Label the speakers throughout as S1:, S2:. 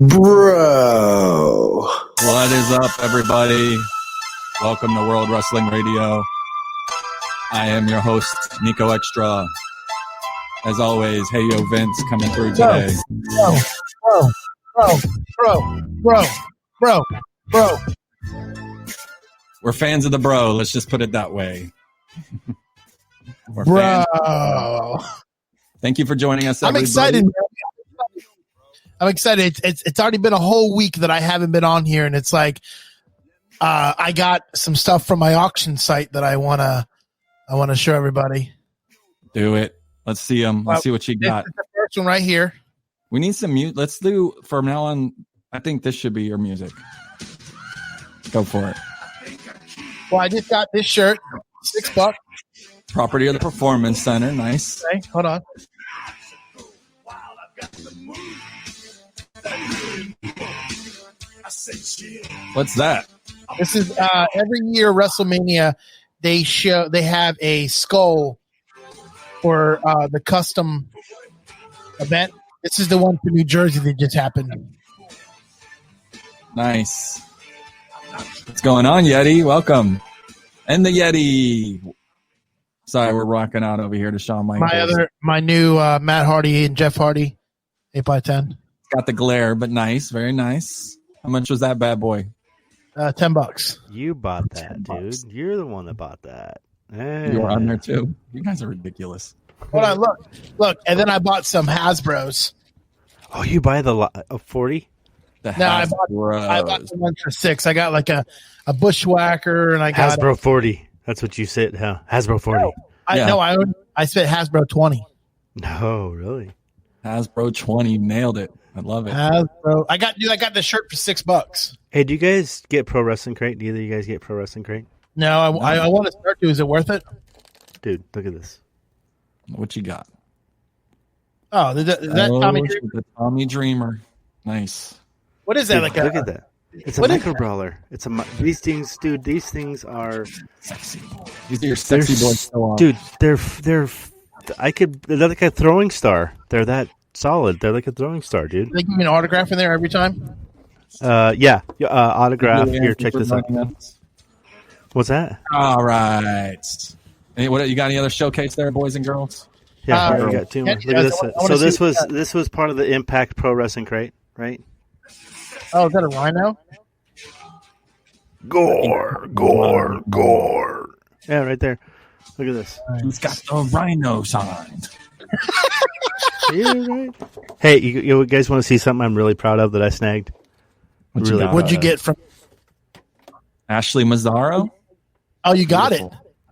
S1: Bro.
S2: What is up, everybody? Welcome to World Wrestling Radio. I am your host, Niko Extra. As always, hey yo Vince coming through today.
S3: Bro.
S2: We're fans of the bro, let's just put it that way. We're
S3: Bro.
S2: fans. Thank you for joining us, everybody.
S3: I'm excited. I'm excited. It's already been a whole week that I haven't been on here, and it's like I got some stuff from my auction site that I wanna show everybody.
S2: Do it. Let's see them. Let's see what you got.
S3: This is the first one right here.
S2: We need some music. Let's do, from now on, I think this should be your music. Go for it.
S3: Well, I just got this shirt, $6. Property
S2: of the Performance Center. Nice.
S3: Okay, hold on.
S2: What's that?
S3: This is every year WrestleMania they have a skull for the custom event. This is the one for New Jersey that just happened.
S2: Nice. What's going on, Yeti? Welcome. And the Yeti. Sorry, we're rocking out over here to Shawn Michaels.
S3: My new Matt Hardy and Jeff Hardy 8x10.
S2: Got the glare, but nice, very nice. How much was that bad boy?
S3: $10.
S4: You bought that, dude. You're the one that bought that. Hey.
S2: You were on there too. You guys are ridiculous.
S3: Hold on, look, and then I bought some Hasbros.
S4: Oh, you buy the 40?
S3: I bought the one for $6. I got like a bushwhacker, and I got
S4: Hasbro 40. That's what you said, huh? Hasbro 40.
S3: I spent Hasbro 20.
S4: No, really.
S2: Hasbro 20, nailed it. I love it.
S3: Hasbro. I got the shirt for $6.
S4: Hey, do you guys get Pro Wrestling Crate? Do either of you guys get Pro Wrestling Crate?
S3: No, I want to start to. Is it worth it?
S4: Dude, look at this.
S2: What you got?
S3: Oh, is that Tommy Dreamer?
S2: The Tommy Dreamer. Nice.
S3: What is that?
S4: Dude, look at that. It's a micro brawler. It's these things, dude. These things are
S2: sexy. These are your sexy boys.
S4: Dude, they're like a throwing star. They're that solid. They're like a throwing star, dude.
S3: They give me an autograph in there every time.
S4: Autograph. Here, check this out. What's that?
S2: All right. What you got? Any other showcase there, boys and girls?
S4: Yeah, we got two more. Look at this. So this was part of the Impact Pro Wrestling Crate, right?
S3: Oh, is that a rhino?
S4: Gore. Yeah, right there. Look at this.
S2: He's got the rhino sign.
S4: Yeah, right. Hey, you guys want to see something I'm really proud of that I snagged?
S3: What'd you get from
S2: Ashley Mazzaro?
S3: Oh, you got it.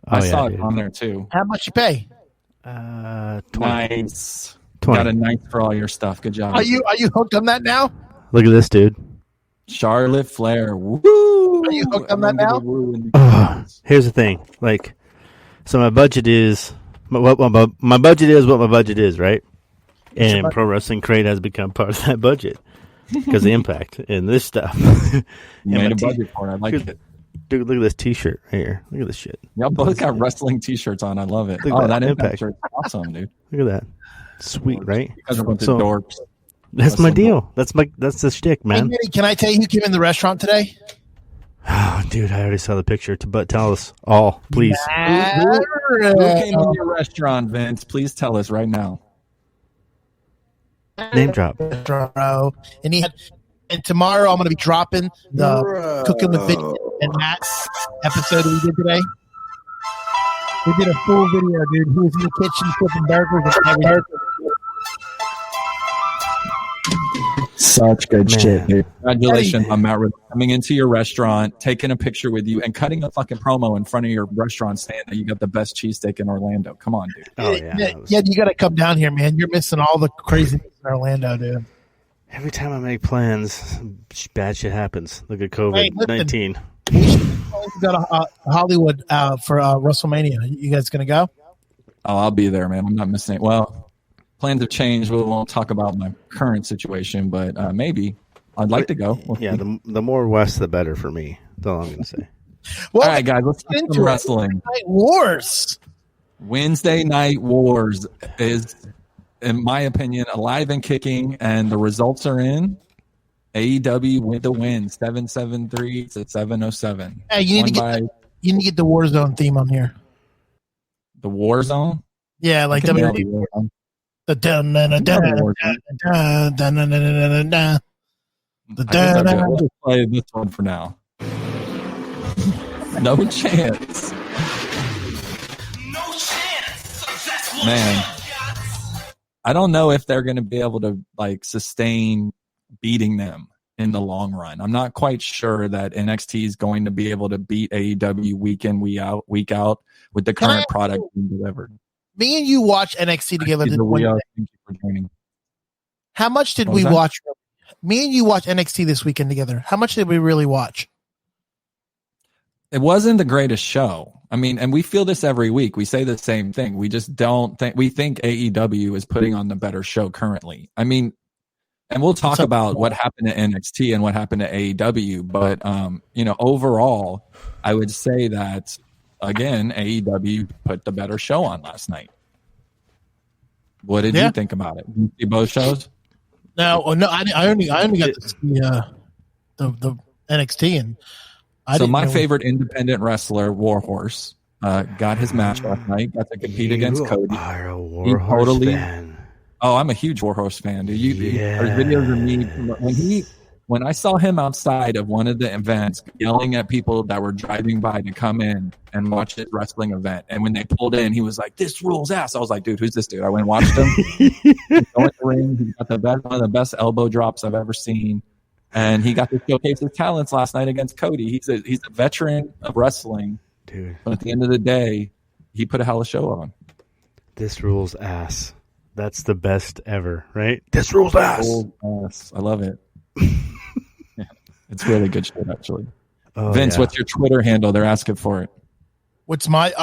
S2: I saw it on there too.
S3: How much you pay?
S4: 20.
S2: Nice.
S4: 20.
S2: Got a nice for all your stuff. Good job.
S3: Are you hooked on that now?
S4: Look at this, dude.
S2: Charlotte Flair. Woo!
S3: Are you hooked on that now?
S4: Here's the thing. So my budget is what my budget is, right? And Pro Wrestling Crate has become part of that budget because of Impact and this stuff.
S2: You made a budget for it. I like it.
S4: Dude, look at this T-shirt right here. Look at this shit.
S2: Y'all both got wrestling T-shirts on. I love it. That Impact shirt is awesome, dude.
S4: Look at that. Sweet, right?
S2: You guys are bunch of dorks.
S4: That's my deal. That's the shtick, man.
S3: Hey, can I tell you who came in the restaurant today?
S4: Oh, dude, I already saw the picture. But tell us all, please.
S2: Who came in your restaurant, Vince? Please tell us right now.
S4: Name drop.
S3: And tomorrow I'm going to be dropping the Cooking with Vince and Matt episode we did today. We did a full video, dude. He was in the kitchen flipping burgers and everything.
S2: Such good shit, dude. Congratulations on Matt coming into your restaurant, taking a picture with you, and cutting a fucking promo in front of your restaurant saying that you got the best cheesesteak in Orlando. Come on, dude.
S4: Oh, yeah.
S3: Yeah, you got to come down here, man. You're missing all the craziness in Orlando, dude.
S4: Every time I make plans, bad shit happens. Look at COVID-19.
S3: We should go to Hollywood for WrestleMania. You guys going to go?
S2: Oh, I'll be there, man. I'm not missing it. Well, plans have changed. We won't talk about my current situation, but maybe. I'd like to go.
S4: Yeah, the more west, the better for me. That's all I'm going to say.
S3: Well,
S2: all right, guys, let's get into wrestling. Wednesday Night Wars is, in my opinion, alive and kicking, and the results are in. AEW with the win, 773 to 707.
S3: Hey, you need to get the Warzone theme on here.
S2: The Warzone?
S3: Yeah, like WWE. The dun dun dun dun dun dun dun dun dun.
S2: We'll just play this one for now. No chance. Man, I don't know if they're going to be able to like sustain beating them in the long run. I'm not quite sure that NXT is going to be able to beat AEW week in, week out with the current product being delivered.
S3: Me and you watch NXT together.
S2: Thank you for joining.
S3: How much did we watch? Me and you watch NXT this weekend together. How much did we really watch?
S2: It wasn't the greatest show. I mean, and we feel this every week. We say the same thing. We just don't think, we think AEW is putting on the better show currently. I mean, and we'll talk about what happened to NXT and what happened to AEW. But, overall, I would say that, again, AEW put the better show on last night. What did you think about it? Did you see both shows?
S3: No, I only got to see the NXT, and
S2: my favorite independent wrestler, Warhorse, got his match last night. Got to compete against Cody.
S4: Are a Warhorse fan.
S2: Oh, I'm a huge Warhorse fan. There's videos of me when I saw him outside of one of the events yelling at people that were driving by to come in and watch his wrestling event. And when they pulled in, he was like, "This rules ass." I was like, "Dude, who's this dude?" I went and watched him. He's going to the ring. He got one of the best elbow drops I've ever seen. And he got to showcase his talents last night against Cody. He's a veteran of wrestling.
S4: Dude.
S2: But at the end of the day, he put a hell of a show on.
S4: This rules ass. That's the best ever, right? This rules ass.
S2: I love it. Yeah, it's really good shit, actually. Vince, what's your Twitter handle? They're asking for it.
S3: What's my?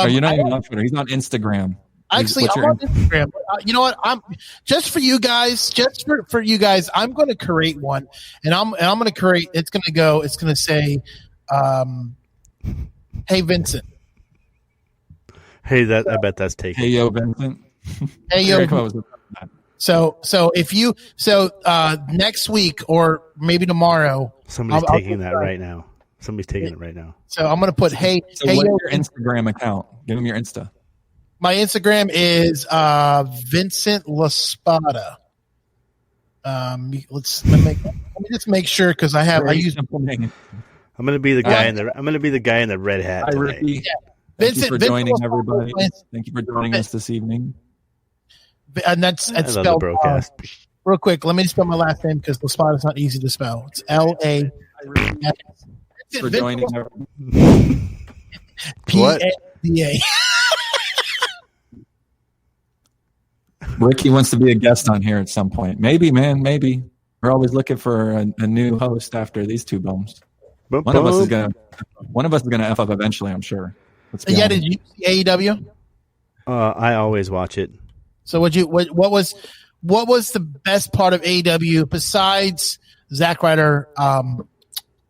S2: You're not even on Twitter. He's on Instagram.
S3: Actually, I'm on Instagram. You know what? I'm just for you guys. Just for you guys, I'm going to create one, and I'm going to create. It's going to say, "Hey Vincent."
S4: Hey, I bet that's taken.
S2: Hey yo, Vincent.
S3: Hey yo. So next week or maybe tomorrow,
S4: somebody's taking that right now. Somebody's taking it right now.
S3: So I'm going to put hey.
S2: So what's your Instagram account? Give him your Insta.
S3: My Instagram is Vincent LaSpada. Let me just make sure because I use.
S4: I'm going to be the guy in the red hat.
S2: Hi, Ricky.
S3: Yeah.
S2: Thank you for joining, everybody. Thank you for joining us this evening.
S3: And that's spelled broadcast. Real quick. Let me spell my last name because LaSpada is not easy to spell. It's LA.
S2: For joining.
S3: PADA.
S2: Ricky wants to be a guest on here at some point. Maybe, man. Maybe. We're always looking for a new host after these two bums. One of us is gonna F up eventually, I'm sure.
S3: Yeah, did you see AEW?
S4: I always watch it.
S3: So what was the best part of AEW besides Zack Ryder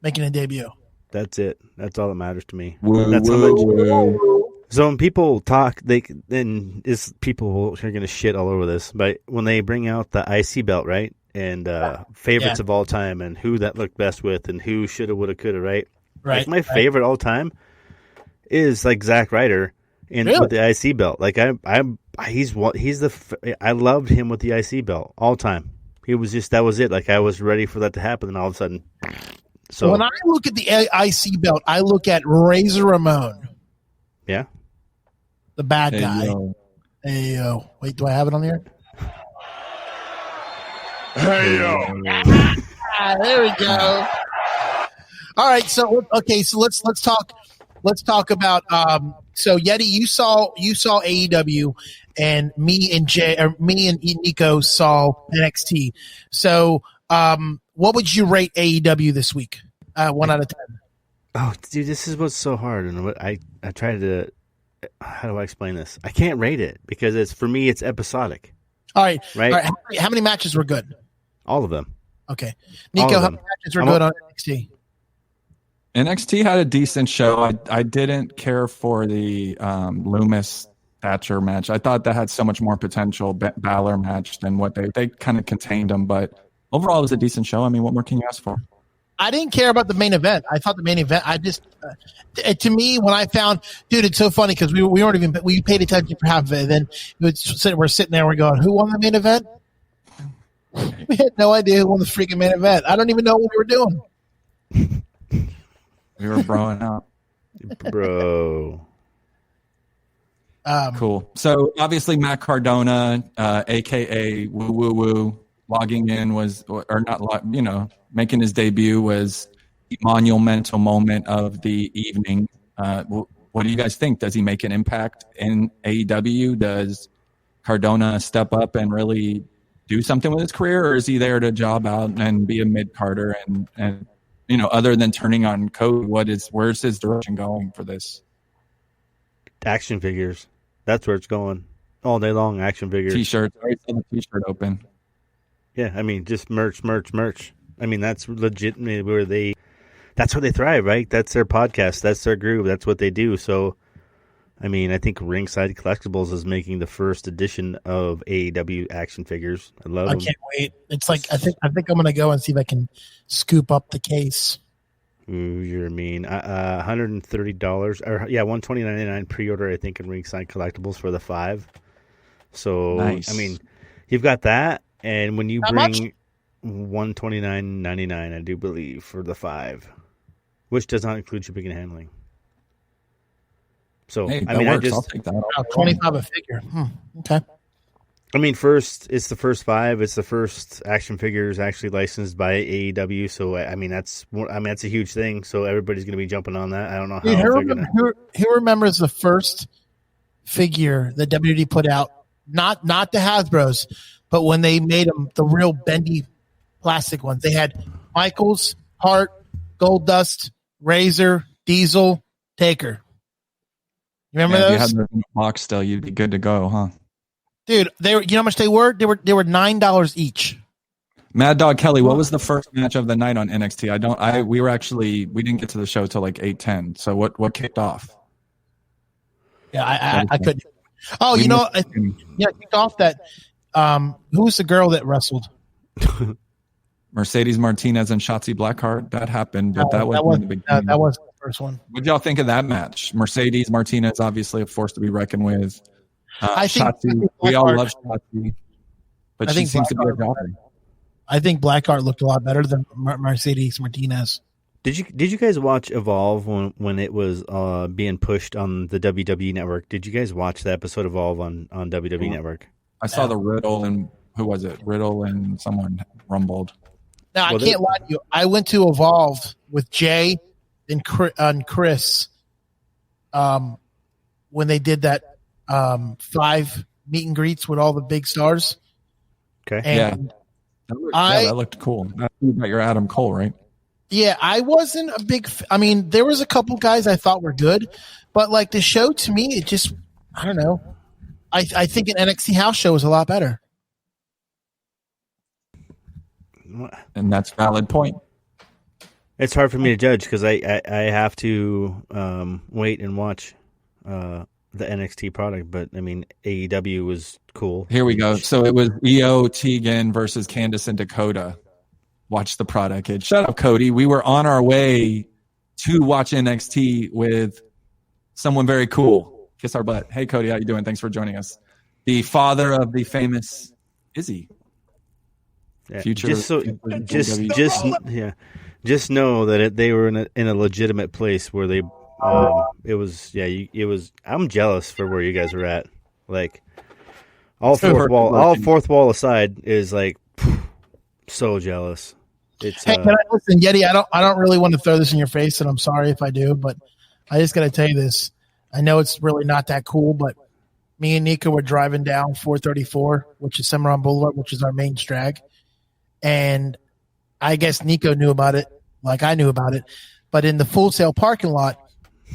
S3: making a debut?
S4: That's it. That's all that matters to me. That's how much. So when people talk, people are going to shit all over this. But when they bring out the IC belt, right, and favorites of all time, and who that looked best with, and who shoulda, woulda, coulda, right? Like my favorite all time is like Zack Ryder with the IC belt. Like I loved him with the IC belt all time. He was just, that was it. Like I was ready for that to happen, and all of a sudden. So
S3: when I look at the IC belt, I look at Razor Ramon.
S4: Yeah.
S3: The bad guy. Hey yo. Wait, do I have it on there?
S4: Hey yo.
S3: There we go. All right, so let's talk about so Yeti, you saw AEW, and me and Niko saw NXT. So what would you rate AEW this week? 1 out of 10.
S4: Oh, dude, this is what's so hard, and what I try to. How do I explain this? I can't rate it because for me it's episodic.
S3: All right. How many matches were good?
S4: All of them.
S3: Okay, Niko, how many matches were good on NXT?
S2: NXT had a decent show. I didn't care for the Loomis Thatcher match. I thought that had so much more potential, Balor match, than what they kind of contained them. But overall, it was a decent show. I mean, what more can you ask for?
S3: I didn't care about the main event. I thought the main event, to me, when I found, dude, it's so funny because we paid attention for half of it. And then we're sitting there, we're going, who won the main event? We had no idea who won the freaking main event. I don't even know what we were doing.
S2: We were broing out.
S4: Bro.
S2: Cool. So obviously Matt Cardona, aka Woo Woo Woo, logging in making his debut was the monumental moment of the evening. What do you guys think? Does he make an impact in AEW? Does Cardona step up and really do something with his career, or is he there to job out and be a mid-carder and other than turning on Cody, where's his direction going for this?
S4: Action figures. That's where it's going. All day long, action figures.
S2: T-shirts. I already saw the T-shirt open.
S4: Yeah, I mean, just merch. I mean, that's legitimately that's where they thrive, right? That's their podcast. That's their groove. That's what they do. So, I mean, I think Ringside Collectibles is making the first edition of AEW action figures. I love them.
S3: I can't wait. It's like, I think I'm going to go and see if I can scoop up the case.
S4: Ooh, you're mean. $130 or $129.99 pre-order, I think, in Ringside Collectibles for the 5. So nice. I mean, you've got that, and when you bring $129.99, I do believe, for the 5, which does not include shipping and handling. So
S2: hey,
S4: I mean,
S2: works. I'll take that.
S3: $25 a figure. Okay.
S4: I mean, it's the first 5. It's the first action figures actually licensed by AEW. So I mean, that's a huge thing. So everybody's going to be jumping on that. I don't know how.
S3: Who remembers the first figure that WWE put out? Not the Hasbro's, but when they made them the real bendy plastic ones. They had Michaels, Hart, Goldust, Razor, Diesel, Taker. You remember those?
S2: If you had them in the box still, you'd be good to go, huh?
S3: Dude, you know how much they were? They were $9 each.
S2: Mad Dog Kelly, what was the first match of the night on NXT? We didn't get to the show till like 8:10. So what kicked off?
S3: Yeah, I couldn't. Oh, I kicked off that. Who was the girl that wrestled?
S2: Mercedes Martinez and Shotzi Blackheart. That happened, but that wasn't the beginning.
S3: That wasn't the first one.
S2: What did y'all think of that match? Mercedes Martinez, obviously a force to be reckoned with.
S3: I think
S2: Shotzi, we all love Shotzi, but she seems to be a jobber.
S3: I think Blackheart looked a lot better than Mercedes Martinez.
S4: Did you guys watch Evolve when it was being pushed on the WWE Network? Did you guys watch the episode Evolve on WWE Network?
S2: I saw the Riddle and who was it? Riddle and someone rumbled.
S3: Now, I can't lie to you. I went to Evolve with Jay and Chris when they did that 5 meet and greets with all the big stars.
S4: Okay.
S3: And
S2: that looked cool. You got your Adam Cole, right?
S3: Yeah, I wasn't a big I mean, there was a couple guys I thought were good, but like the show to me, it just, I don't know. I think an NXT house show is a lot better.
S2: And that's a valid point.
S4: It's hard for me to judge because I have to wait and watch the NXT product, but I mean AEW was cool.
S2: Here we go. So it was Io, Tegan versus Candice and Dakota. Watch the product, kid. Shut up, Cody. We were on our way to watch NXT with someone very cool. Kiss our butt. Hey, Cody, how you doing? Thanks for joining us. The father of the famous Izzy.
S4: Yeah.
S2: Future.
S4: Just know that they were in a legitimate place where they. It was. I'm jealous for where you guys were at. Like, all fourth wall aside is like, so jealous. It's.
S3: Hey, can I listen, Yeti? I don't really want to throw this in your face, and I'm sorry if I do, but I just got to tell you this. I know it's really not that cool, but me and Niko were driving down 434, which is Cimarron Boulevard, which is our main drag, and I guess Niko knew about it, like I knew about it, but in the Full Sail parking lot,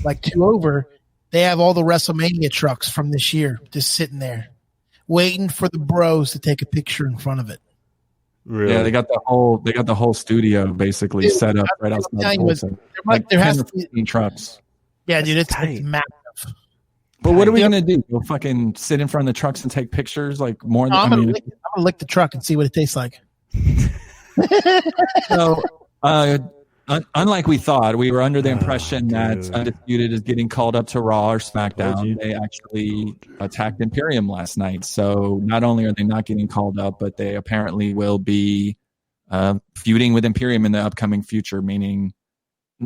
S3: like 2 over, they have all the WrestleMania trucks from this year just sitting there, waiting for the bros to take a picture in front of it.
S4: Really?
S2: Yeah, they got the whole studio basically set up right outside.
S3: There has to be
S2: trucks.
S3: Yeah, dude, it's massive.
S2: But what are we gonna do? Go fucking sit in front of the trucks and take pictures? Like more?
S3: I'm gonna lick the truck and see what it tastes like.
S2: So, unlike we thought, we were under the impression that Undisputed is getting called up to Raw or SmackDown. They actually attacked Imperium last night. So not only are they not getting called up, but they apparently will be feuding with Imperium in the upcoming future, meaning,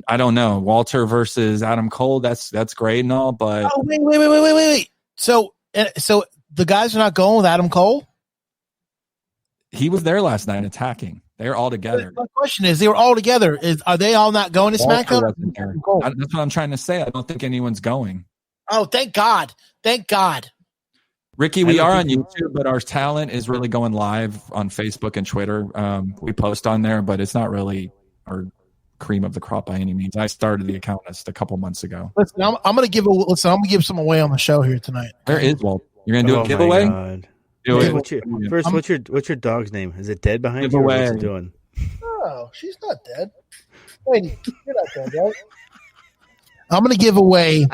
S2: I don't know, Walter versus Adam Cole. That's great and all, but
S3: wait. So the guys are not going with Adam Cole?
S2: He was there last night attacking. They're all together.
S3: My question is, they were all together. Are they all not going to SmackDown?
S2: That's what I'm trying to say. I don't think anyone's going.
S3: Oh, thank God. Thank God.
S2: Ricky, we are on YouTube, but our talent is really going live on Facebook and Twitter. We post on there, but it's not really our cream of the crop by any means. I started the account just a couple months ago.
S3: Listen, I'm going to give some away on the show here tonight.
S2: There is Walt. You're going to do a giveaway?
S4: God. What's your dog's name? Is it dead behind you? Or what's it doing?
S3: Oh, she's not dead. Wait, you're not dead, right? I'm going to give away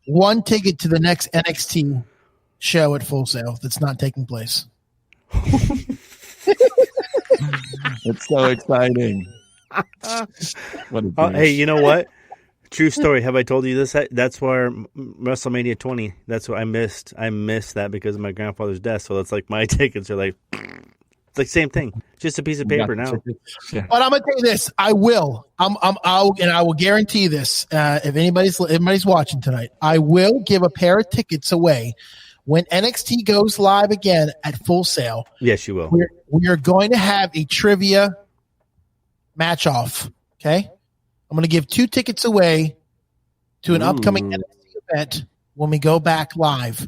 S3: one ticket to the next NXT show at Full Sail that's not taking place.
S2: It's so exciting.
S4: Hey, you know what? True story. Have I told you this? That's where WrestleMania 20. That's what I missed. I missed that because of my grandfather's death. So it's like my tickets are like, it's like same thing. Just a piece of paper now.
S3: Yeah. But I'm gonna tell you this. I will. I will guarantee this. If anybody's watching tonight, I will give a pair of tickets away when NXT goes live again at Full Sail.
S4: Yes, you will.
S3: We are going to have a trivia match off. Okay. I'm going to give 2 tickets away to an upcoming NXT event when we go back live.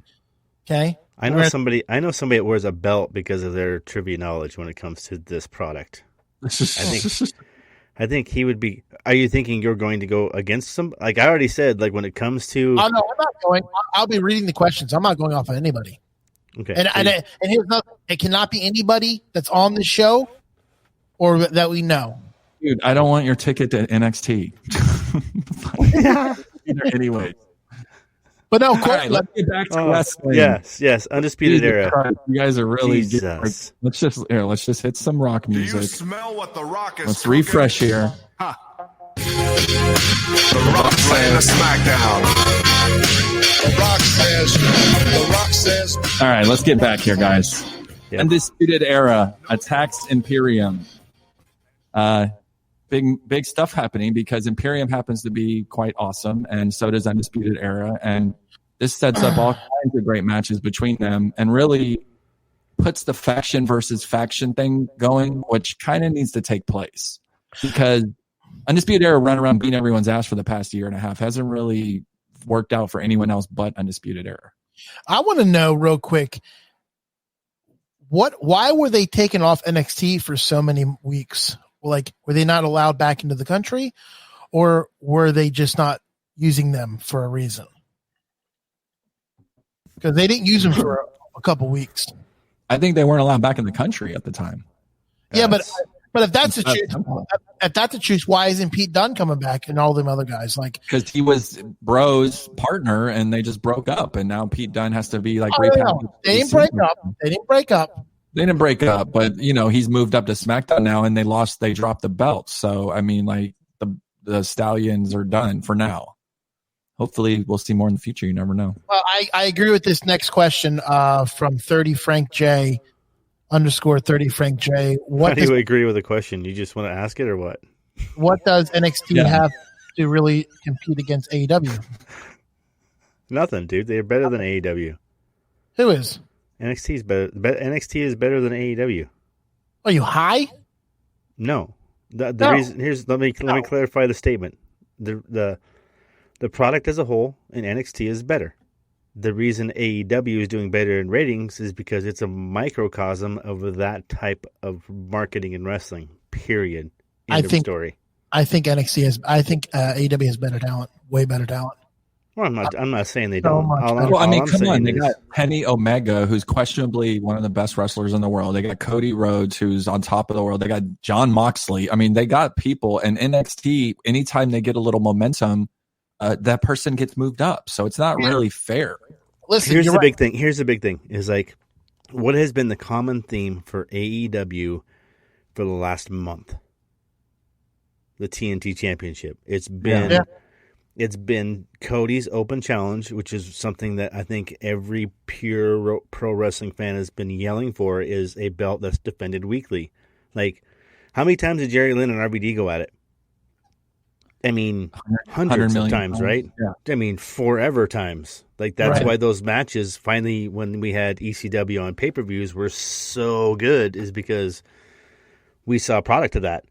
S3: Okay.
S4: I know somebody that wears a belt because of their trivia knowledge when it comes to this product. I think he would be. Are you thinking you're going to go against some? Like I already said, like when it comes to.
S3: Oh no, I'm not going. I'll be reading the questions. I'm not going off of anybody.
S4: Okay.
S3: And here's nothing. It cannot be anybody that's on the show or that we know.
S2: Dude, I don't want your ticket to NXT. Anyway.
S3: But no,
S2: right, let's get back to wrestling.
S4: Yes, Undisputed Era.
S2: Christ, you guys are really
S4: Jesus.
S2: Let's just hit some rock music.
S1: Do you smell what the Rock is
S2: Let's refresh here.
S1: The Rock playing a SmackDown. The Rock says.
S2: All right, let's get back here, guys.
S4: Yep.
S2: Undisputed Era attacks Imperium. Big stuff happening because Imperium happens to be quite awesome, and so does Undisputed Era. And this sets up all kinds of great matches between them and really puts the faction versus faction thing going, which kind of needs to take place because Undisputed Era run around beating everyone's ass for the past year and a half hasn't really worked out for anyone else but Undisputed Era.
S3: I want to know real quick, why were they taken off NXT for so many weeks? Like, were they not allowed back into the country, or were they just not using them for a reason? Because they didn't use them for a couple weeks.
S2: I think they weren't allowed back in the country at the time.
S3: Yeah, but if that's the truth, why isn't Pete Dunne coming back and all them other guys? Like,
S2: because he was Bro's partner, and they just broke up, and now Pete Dunne has to be like.
S3: They didn't break up.
S2: They didn't break up, but he's moved up to SmackDown now, and they dropped the belt. So I mean, like the Stallions are done for now. Hopefully, we'll see more in the future. You never know.
S3: Well, I agree with this next question from 30 Frank J _30 Frank J.
S4: How do you agree with the question? You just want to ask it, or what?
S3: What does NXT have to really compete against AEW?
S4: Nothing, dude. They're better than AEW.
S3: Who is?
S4: NXT is better. NXT is better than AEW.
S3: Are you high?
S4: No. The reason let me clarify the statement. The product as a whole in NXT is better. The reason AEW is doing better in ratings is because it's a microcosm of that type of marketing and wrestling. Period. End of story.
S3: I think AEW has better talent, way better talent.
S4: Well, I'm not saying they don't.
S2: Come on. They got Kenny Omega, who's questionably one of the best wrestlers in the world. They got Cody Rhodes, who's on top of the world. They got Jon Moxley. I mean, they got people. And NXT, anytime they get a little momentum, that person gets moved up. So it's not really fair.
S3: Listen,
S4: here's the big thing. Here's the big thing is like what has been the common theme for AEW for the last month. The TNT Championship. It's been Cody's Open Challenge, which is something that I think every pure pro wrestling fan has been yelling for, is a belt that's defended weekly. Like, how many times did Jerry Lynn and RVD go at it? I mean, hundreds of times, right?
S2: Yeah.
S4: I mean, forever times. Like, that's why those matches finally, when we had ECW on pay-per-views, were so good, is because we saw a product of that.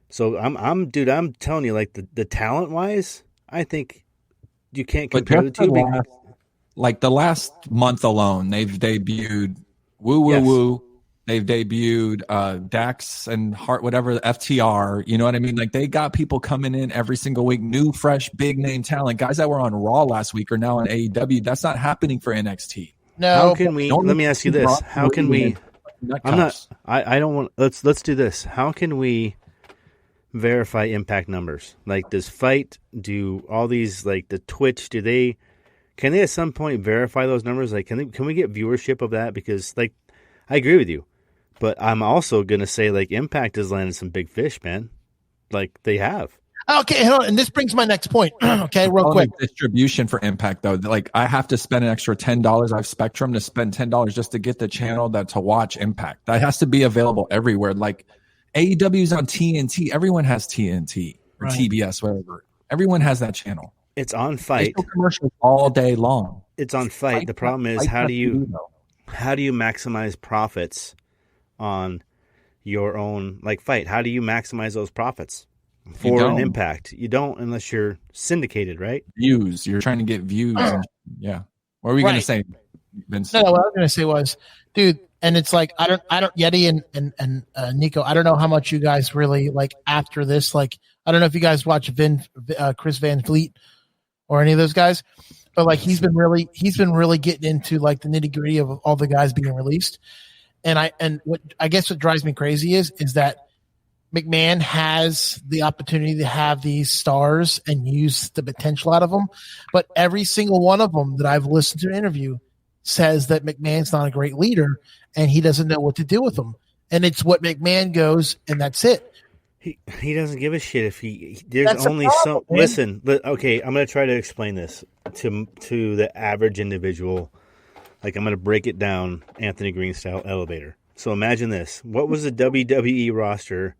S4: So I'm telling you, like, the talent wise, I think you can't compare the two.
S2: Like the last month alone, they've debuted Woo Woo Woo. They've debuted Dax and Hart, whatever, FTR. You know what I mean? Like, they got people coming in every single week, new, fresh, big name talent. Guys that were on Raw last week are now on AEW. That's not happening for NXT.
S3: No.
S4: How can we? Let me ask you this: how can we? I'm not. I don't want. Let's do this. How can we verify Impact numbers? Like, does Fight do all these, like the Twitch? Can they at some point verify those numbers? Like, can we get viewership of that? Because, like, I agree with you, but I'm also gonna say, like, Impact has landed some big fish, man. Like, they have.
S3: Okay, hold on. And this brings my next point. Okay, real quick.
S2: Distribution for Impact, though. Like, I have to spend an extra $10. I have Spectrum to spend $10 just to get the channel to watch Impact. That has to be available everywhere. Like, AEW's on TNT. Everyone has TNT or TBS, whatever. Everyone has that channel.
S4: It's on Fight.
S2: Commercials all day long.
S4: It's on Fight. The problem is, how do you maximize profits on your own, like, Fight? How do you maximize those profits for an Impact? You don't, unless you're syndicated, right?
S2: Views. You're trying to get views. Yeah. What are we going to say, Vince?
S3: No, what I was going to say was, dude, and it's like, I don't, Yeti and Niko, I don't know how much you guys really, like, after this, like, I don't know if you guys watch Chris Van Vliet or any of those guys, but, like, he's been really getting into, like, the nitty gritty of all the guys being released. And what I guess what drives me crazy is that McMahon has the opportunity to have these stars and use the potential out of them, but every single one of them that I've listened to an interview says that McMahon's not a great leader and he doesn't know what to do with them. And it's what McMahon goes, and that's it.
S4: He doesn't give a shit if there's that's only some. Man. Listen, okay, I'm going to try to explain this to the average individual. Like, I'm going to break it down Anthony Green style elevator. So imagine this. What was the WWE roster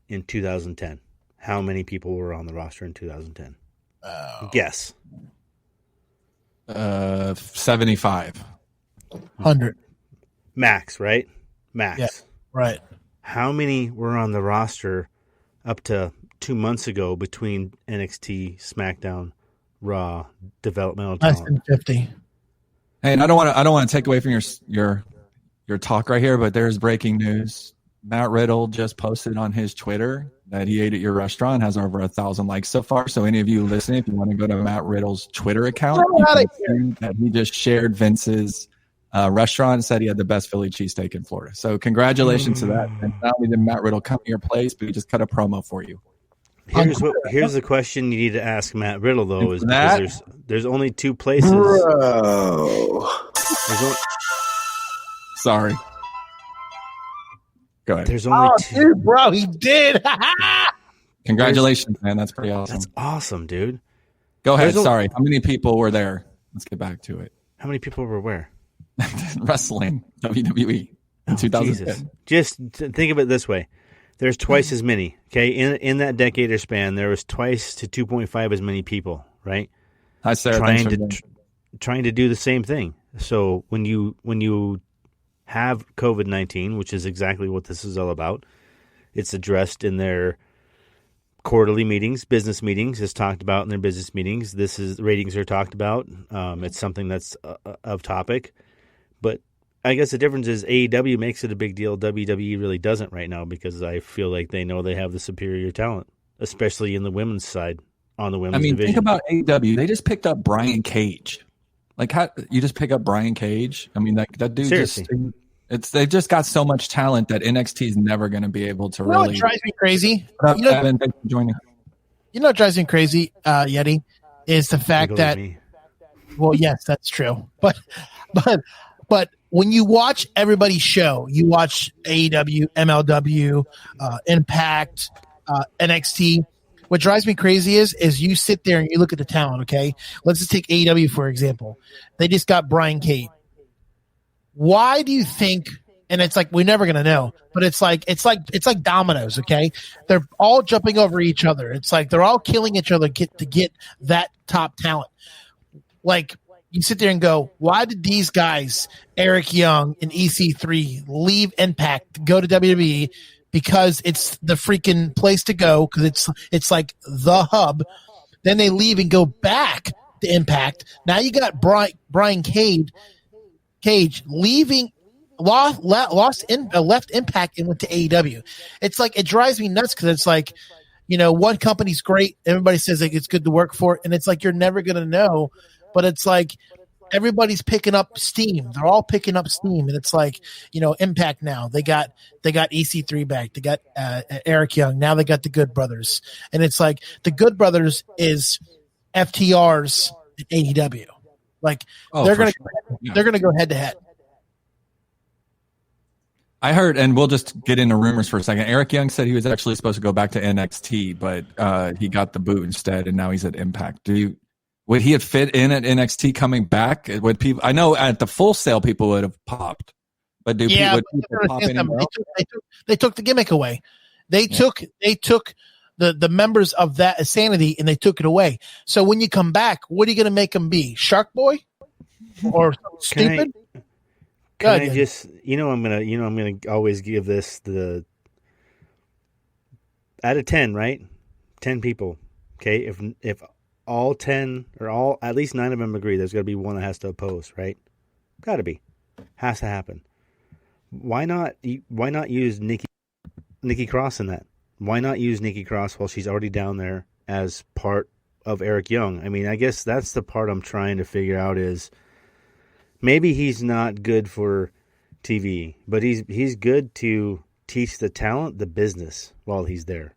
S4: in 2010? How many people were on the roster in 2010? Guess.
S2: 75.
S3: 100.
S4: Max, right? Max.
S3: Yeah, right.
S4: How many were on the roster up to 2 months ago between NXT, SmackDown, Raw, developmental talent?
S3: Less than 50.
S2: Hey, and I don't want to take away from your talk right here, but there's breaking news. Matt Riddle just posted on his Twitter that he ate at your restaurant, has over 1,000 likes so far. So any of you listening, if you want to go to Matt Riddle's Twitter account, you can see that he just shared Vince's restaurant and said he had the best Philly cheesesteak in Florida. So congratulations to that. And not only did Matt Riddle come to your place, but he just cut a promo for you.
S4: Here's the question you need to ask Matt Riddle, though, is because there's only two places.
S2: Sorry. Go ahead.
S4: There's only two.
S3: Dude, bro, he did.
S2: Congratulations, man. That's pretty awesome.
S4: That's awesome, dude.
S2: Go ahead. Sorry. How many people were there? Let's get back to it.
S4: How many people were where?
S2: Wrestling, WWE in 2010.
S4: Just think of it this way. There's twice as many. Okay, in that decade or span, there was twice to 2.5 as many people, right?
S2: Hi, Sarah.
S4: Trying to do the same thing. So when you have COVID-19, which is exactly what this is all about, it's addressed in their quarterly meetings, business meetings. It's talked about in their business meetings. Ratings are talked about. It's something that's of topic, but I guess the difference is AEW makes it a big deal. WWE really doesn't right now because I feel like they know they have the superior talent, especially in the women's side on the women's division.
S2: Think about AEW. They just picked up Brian Cage. Like, how you just pick up Brian Cage? I mean, that dude
S4: Seriously.
S2: They've just got so much talent that NXT is never going to be able to really.
S3: What drives me crazy?
S2: Evan, thanks for joining.
S3: You know what drives me crazy, Yeti, is the fact that. Well, yes, that's true, but But when you watch everybody's show, you watch AEW, MLW, Impact, NXT. What drives me crazy is you sit there and you look at the talent. Okay, let's just take AEW for example. They just got Brian Cage. Why do you think? And it's like we're never gonna know, but it's like dominoes. Okay, they're all jumping over each other. It's like they're all killing each other to get that top talent. Like you sit there and go, why did these guys, Eric Young and EC3, leave Impact to go to WWE? Because it's the freaking place to go. Because it's like the hub. Then they leave and go back to Impact. Now you got Brian Cage leaving. Left Impact and went to AEW. It's like it drives me nuts because it's like, one company's great. Everybody says like it's good to work for, and it's like you're never gonna know. But it's like everybody's picking up steam. They're all picking up steam, and it's like Impact now. They got EC3 back. They got Eric Young. Now they got the Good Brothers, and it's like the Good Brothers is FTR's AEW. Like they're gonna go head to head.
S2: I heard, and we'll just get into rumors for a second. Eric Young said he was actually supposed to go back to NXT, but he got the boot instead, and now he's at Impact. Would he have fit in at NXT coming back? Would people? I know at the Full Sail people would have popped, but would people pop anymore?
S3: They took the gimmick away. They took the members of that Insanity and they took it away. So when you come back, what are you going to make them be? Shark Boy or stupid?
S4: Can I just, I'm gonna always give this the out of 10, right? 10 people. Okay, if all 10 or at least 9 of them agree, there's got to be one that has to oppose, right? Got to be, has to happen. Why not use Nikki Cross in that? Why not use Nikki Cross while she's already down there as part of Eric Young? I mean, I guess that's the part I'm trying to figure out is. Maybe he's not good for TV, but he's good to teach the talent the business while he's there,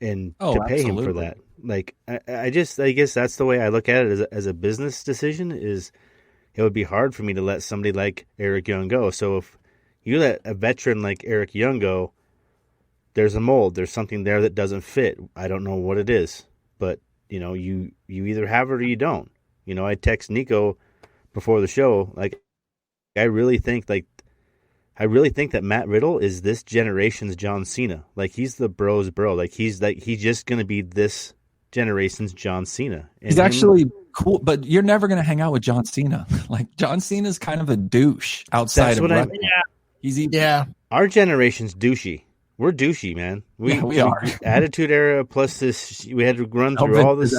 S4: and to pay him for that. Like I guess that's the way I look at it as a business decision. Is it would be hard for me to let somebody like Eric Young go. So if you let a veteran like Eric Young go, there's a mold. There's something there that doesn't fit. I don't know what it is, but you either have it or you don't. I text Niko before the show, like I really think that Matt Riddle is this generation's John Cena. Like he's the bro's bro. Like he's just gonna be this generation's John Cena. And
S2: he's actually cool, but you're never gonna hang out with John Cena. Like John Cena's kind of a douche outside of wrestling.
S4: Our generation's douchey. We're douchey, man. We are. Attitude Era plus this. We had to run through all this.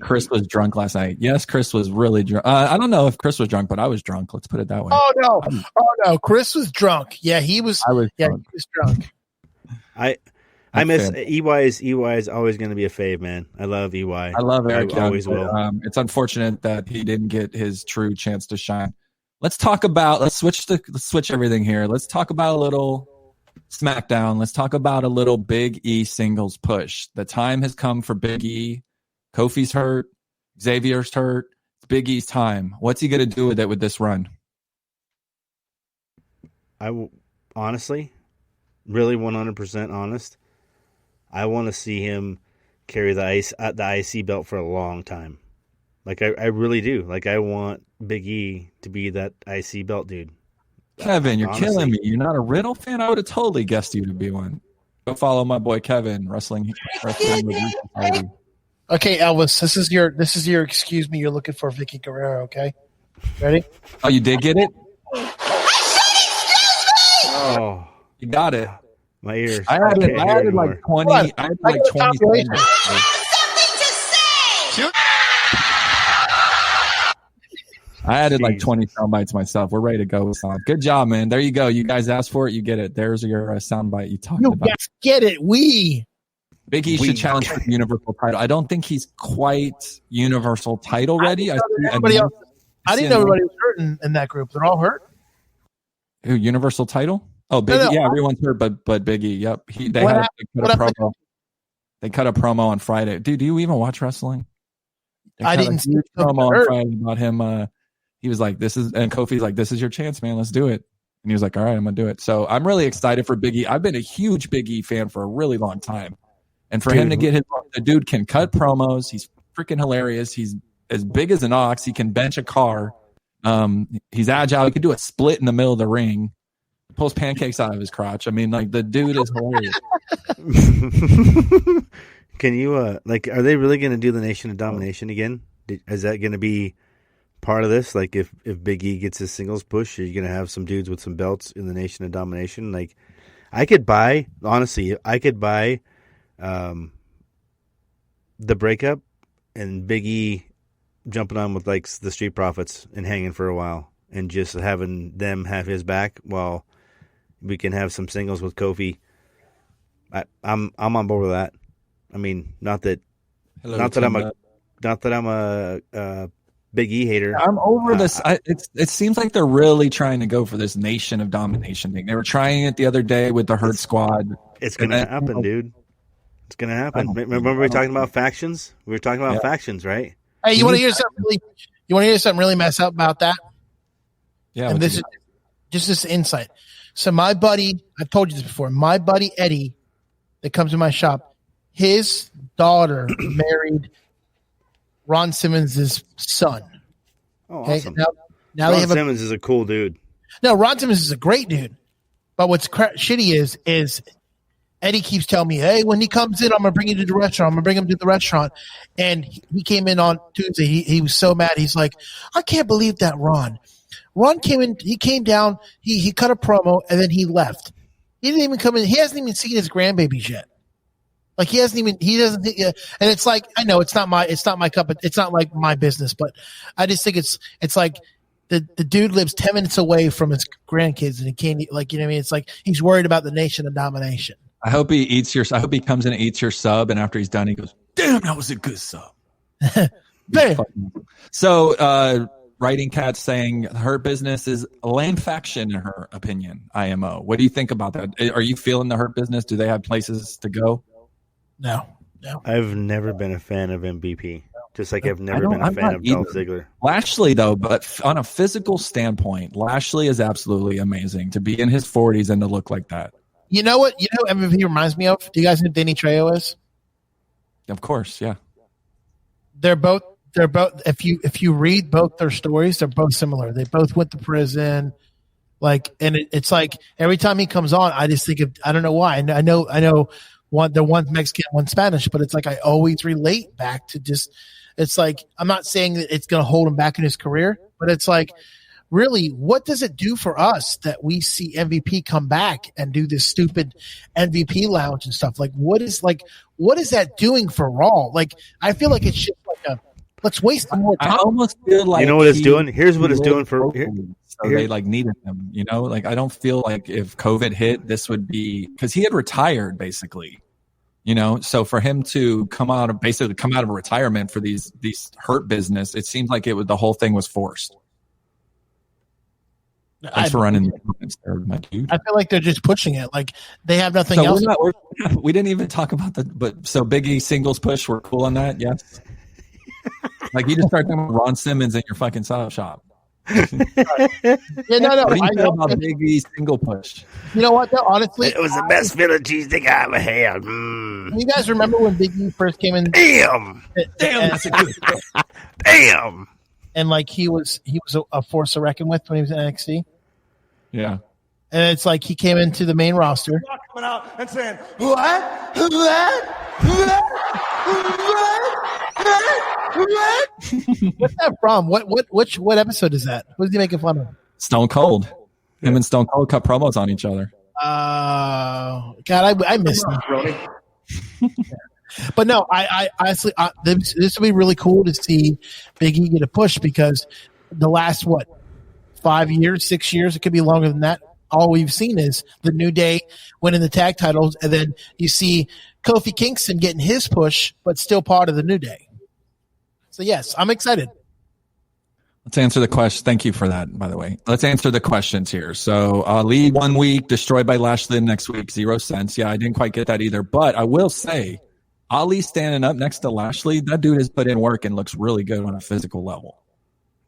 S2: Chris was drunk last night. Yes, Chris was really drunk. I don't know if Chris was drunk, but I was drunk. Let's put it that way.
S3: Oh no, Chris was drunk. Yeah, he was. Drunk. He was drunk.
S4: I miss EY is always going to be a fave, man. I love EY.
S2: I love Eric.
S4: I always will.
S2: It's unfortunate that he didn't get his true chance to shine. Let's switch everything here. Let's talk about a little SmackDown. Let's talk about a little Big E singles push. The time has come for Big E. Kofi's hurt. Xavier's hurt. It's Big E's time. What's he going to do with it with this run?
S4: Honestly, really 100% honest, I want to see him carry the IC belt for a long time. Like I really do. Like I want Big E to be that IC belt dude.
S2: Kevin, you're killing me. You're not a Riddle fan? I would have totally guessed you to be one. Go follow my boy Kevin, Wrestling Review Society.
S3: Okay, Elvis, this is your excuse me, you're looking for Vicky Guerrero, okay? Ready?
S2: Oh, you did get it?
S4: Oh,
S2: you got it.
S4: My ears.
S2: I added like 20. I had like 20. I added like 20 sound bites myself. We're ready to go, son. Good job, man. There you go. You guys asked for it. You get it. There's your sound bite you talked about.
S3: You guys get it.
S2: Big E should challenge for the Universal title. I don't think he's quite Universal title ready. I didn't know
S3: everybody was hurt in that group. They're all hurt.
S2: Who, Universal title? Oh, Big E. Yeah, everyone's hurt, but Big E. Yep. They cut a promo. They cut a promo on Friday. Dude, do you even watch wrestling?
S3: I didn't see
S2: a promo on Friday about him he was like, and Kofi's like, this is your chance, man. Let's do it. And he was like, all right, I'm going to do it. So I'm really excited for Big E. I've been a huge Big E fan for a really long time. And for him to get the dude can cut promos. He's freaking hilarious. He's as big as an ox. He can bench a car. He's agile. He can do a split in the middle of the ring. Pulls pancakes out of his crotch. I mean, like, the dude is hilarious.
S4: Can you, are they really going to do the Nation of Domination again? Is that going to be part of this? Like, if Big E gets his singles push, are you going to have some dudes with some belts in the Nation of Domination? Like, I could buy the breakup and Big E jumping on with, like, the Street Profits and hanging for a while and just having them have his back while we can have some singles with Kofi. I'm on board with that. I mean, not that I'm a Big E hater.
S2: I'm over this. It seems like they're really trying to go for this Nation of Domination thing. They were trying it the other day with the Hurt Squad.
S4: It's going to happen, dude. It's going to happen. Remember we were talking about factions? We were talking about factions, right?
S3: Hey, you want to hear something really messed up about that?
S2: Yeah.
S3: And this is just this insight. So my buddy, I've told you this before, my buddy Eddie that comes to my shop, his daughter married Ron Simmons' son.
S4: Oh, awesome.
S3: Now
S4: Ron Simmons is a cool dude.
S3: No, Ron Simmons is a great dude. But what's shitty is Eddie keeps telling me, hey, when he comes in, I'm going to bring you to the restaurant. I'm going to bring him to the restaurant. And he came in on Tuesday. He was so mad. He's like, I can't believe that Ron came in. He came down. He cut a promo, and then he left. He didn't even come in. He hasn't even seen his grandbabies yet. Like he doesn't think, and it's like, I know it's not my cup, it's not like my business, but I just think it's like the dude lives 10 minutes away from his grandkids and he can't, like, you know what I mean? It's like, he's worried about the Nation of Domination.
S2: I hope he comes in and eats your sub. And after he's done, he goes, damn, that was a good sub.
S3: Damn.
S2: So, Writing Cat saying her business is a lame faction in her opinion, IMO. What do you think about that? Are you feeling the Hurt Business? Do they have places to go?
S3: No.
S4: I've never been a fan of MVP. Just like I've never been a fan of Dolph Ziggler.
S2: Lashley, though, but on a physical standpoint, Lashley is absolutely amazing to be in his 40s and to look like that.
S3: You know what? You know who MVP reminds me of? Do you guys know who Danny Trejo is?
S2: Of course, yeah.
S3: They're both. If you read both their stories, they're both similar. They both went to prison. Like, and it's like every time he comes on, I just think of, I don't know why. I know. One's Mexican, one's Spanish, but it's like I always relate back to just. It's like I'm not saying that it's going to hold him back in his career, but it's like, really, what does it do for us that we see MVP come back and do this stupid MVP lounge and stuff? Like, what is that doing for Raw? Like, I feel like it's just like a let's waste more time.
S2: I almost feel like,
S4: you know what it's doing. Here's what it's doing for.
S2: So they like needed him, you know. Like I don't feel like if COVID hit, this would be because he had retired basically, you know. So for him to come out of retirement for these Hurt Business, it seems like the whole thing was forced. Thanks for running the comments there, my dude.
S3: I feel like they're just pushing it. Like they have nothing else.
S2: We didn't even talk about so Big E singles push. We're cool on that, yes. Like you just start talking about Ron Simmons in your fucking shop.
S3: Yeah, no.
S2: What do you know about Big E single push?
S3: You know what? Though, honestly,
S4: it was the best Philly cheesesteak I ever had.
S3: You guys remember when Big E first came in?
S4: Damn,
S2: that's a good.
S4: Damn.
S3: And like he was a force to reckon with when he was in NXT.
S2: Yeah.
S3: And it's like he came into the main roster.
S1: Coming out and saying, what?
S3: What's that from? What episode is that? What is he making fun of?
S2: Stone Cold. Him and Stone Cold cut promos on each other.
S3: God, I missed him. But no, I honestly, this would be really cool to see Big E get a push because the last 5 years, 6 years, it could be longer than that. All we've seen is the New Day winning the tag titles, and then you see Kofi Kingston getting his push, but still part of the New Day. So yes, I'm excited.
S2: Let's answer the question. Thank you for that, by the way. Let's answer the questions here. So Ali 1 week, destroyed by Lashley next week, 0 cents. Yeah, I didn't quite get that either. But I will say, Ali standing up next to Lashley, that dude has put in work and looks really good on a physical level.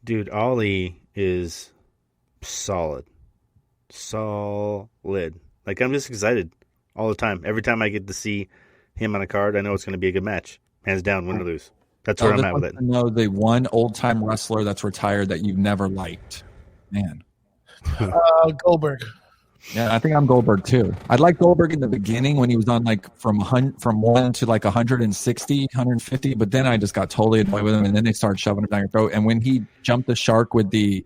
S4: Dude, Ali is solid. Like, I'm just excited all the time. Every time I get to see him on a card, I know it's going to be a good match. Hands down, win or lose. That's where I'm at with it.
S2: No, the one old-time wrestler that's retired that you've never liked. Man.
S3: Goldberg.
S2: Yeah, I think I'm Goldberg too. I liked Goldberg in the beginning when he was on like from 1 to like 160, 150, but then I just got totally annoyed with him, and then they started shoving him down your throat. And when he jumped the shark with the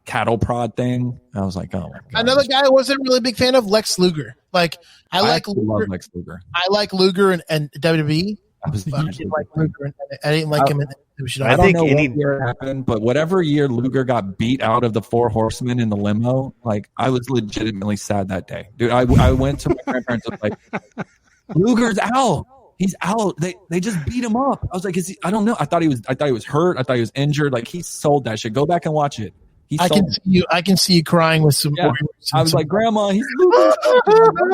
S2: cattle prod thing, I was like, oh my God.
S3: Another guy I wasn't really a big fan of, Lex Luger. Like I like Luger.
S2: Love Lex Luger.
S3: I like Luger and WWE.
S2: I
S3: didn't like Luger. I didn't like him.
S2: I don't know what year it happened, but whatever year Luger got beat out of the Four Horsemen in the limo, like I was legitimately sad that day, dude. I went to my grandparents and was like, Luger's out. He's out. They just beat him up. I was like, is he? I don't know. I thought he was hurt. I thought he was injured. Like he sold that shit. Go back and watch it. I
S3: can see you crying with some.
S2: Yeah. I was like, Grandma, he's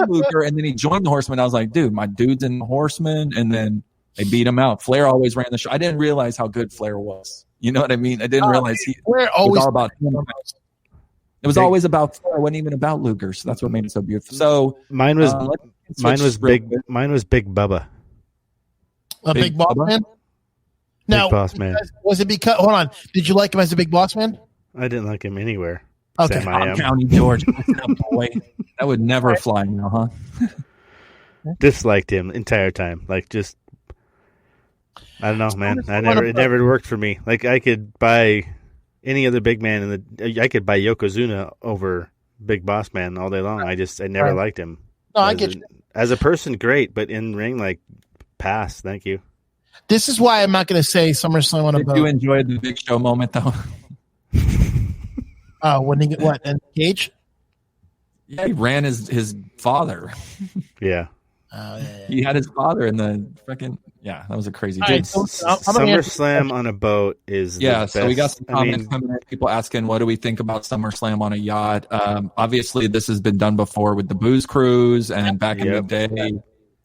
S2: Luger, and then he joined the Horsemen. I was like, dude, my dude's in the Horsemen, and then they beat him out. Flair always ran the show. I didn't realize how good Flair was. You know what I mean? I didn't realize
S3: Flair always
S2: was all about him. It was always about Flair. It wasn't even about Luger. So that's what made it so beautiful. So
S4: mine was Big Bubba.
S3: Big Boss Man? Now,
S4: Big Boss Man.
S3: Was it because? Hold on. Did you like him as a Big Boss Man?
S4: I didn't like him anywhere.
S3: Okay.
S2: County, Georgia. Boy, that would never fly now, huh?
S4: Disliked him entire time. Like, just, I don't know, man. It never worked for me. Like, I could buy any other big man I could buy Yokozuna over Big Boss Man all day long. I never liked him.
S3: No, I get you.
S4: As a person, great, but in ring, like, pass. Thank you.
S3: This is why I'm not going to say SummerSlam on a boat.
S2: Did you enjoy the Big Show moment, though?
S3: When he and Cage?
S2: Yeah, he ran his father.
S4: Yeah.
S2: He had his father in the freaking that was a crazy
S3: dude.
S2: right,
S4: SummerSlam on a boat is the best.
S2: So we got some comments coming in. People asking, what do we think about SummerSlam on a yacht? Obviously, this has been done before with the Booze Cruise and back in the day.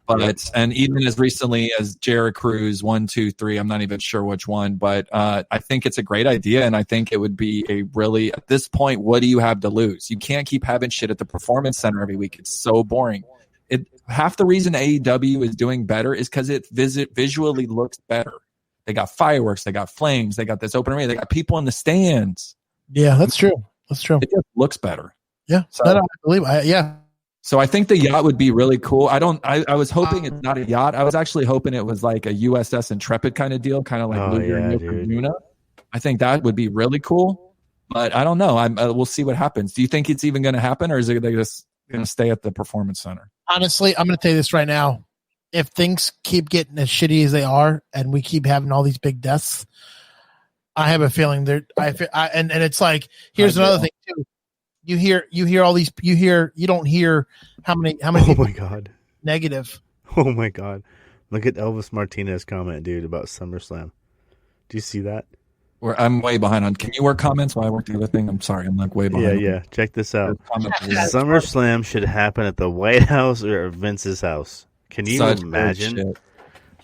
S2: But and even as recently as Jared Cruz 1, 2, 3, I'm not even sure which one, but I think it's a great idea, and I think it would be a really at this point, what do you have to lose? You can't keep having shit at the Performance Center every week. It's so boring. Half the reason AEW is doing better is because it visually looks better. They got fireworks, they got flames, they got this open arena, they got people in the stands.
S3: Yeah, that's true. That's true.
S2: It just looks better.
S3: Yeah,
S2: so,
S3: I believe.
S2: So I think the yacht would be really cool. I was hoping it's not a yacht. I was actually hoping it was like a USS Intrepid kind of deal, kind of like Luger and Yokozuna. I think that would be really cool. But I don't know. We'll see what happens. Do you think it's even going to happen, or is it just going to stay at the Performance Center?
S3: Honestly, I'm going to tell you this right now. If things keep getting as shitty as they are, and we keep having all these big deaths, I have a feeling and it's like, here's another thing too. You hear all these. You don't hear how many. Oh
S4: my God!
S3: Negative.
S4: Oh my God! Look at Elvis Martinez comment, dude, about SummerSlam. Do you see that?
S2: I'm way behind on. Can you work comments while I work the other thing? I'm sorry, I'm like way behind.
S4: Yeah. Check this out. SummerSlam should happen at the White House or at Vince's house. Can you imagine?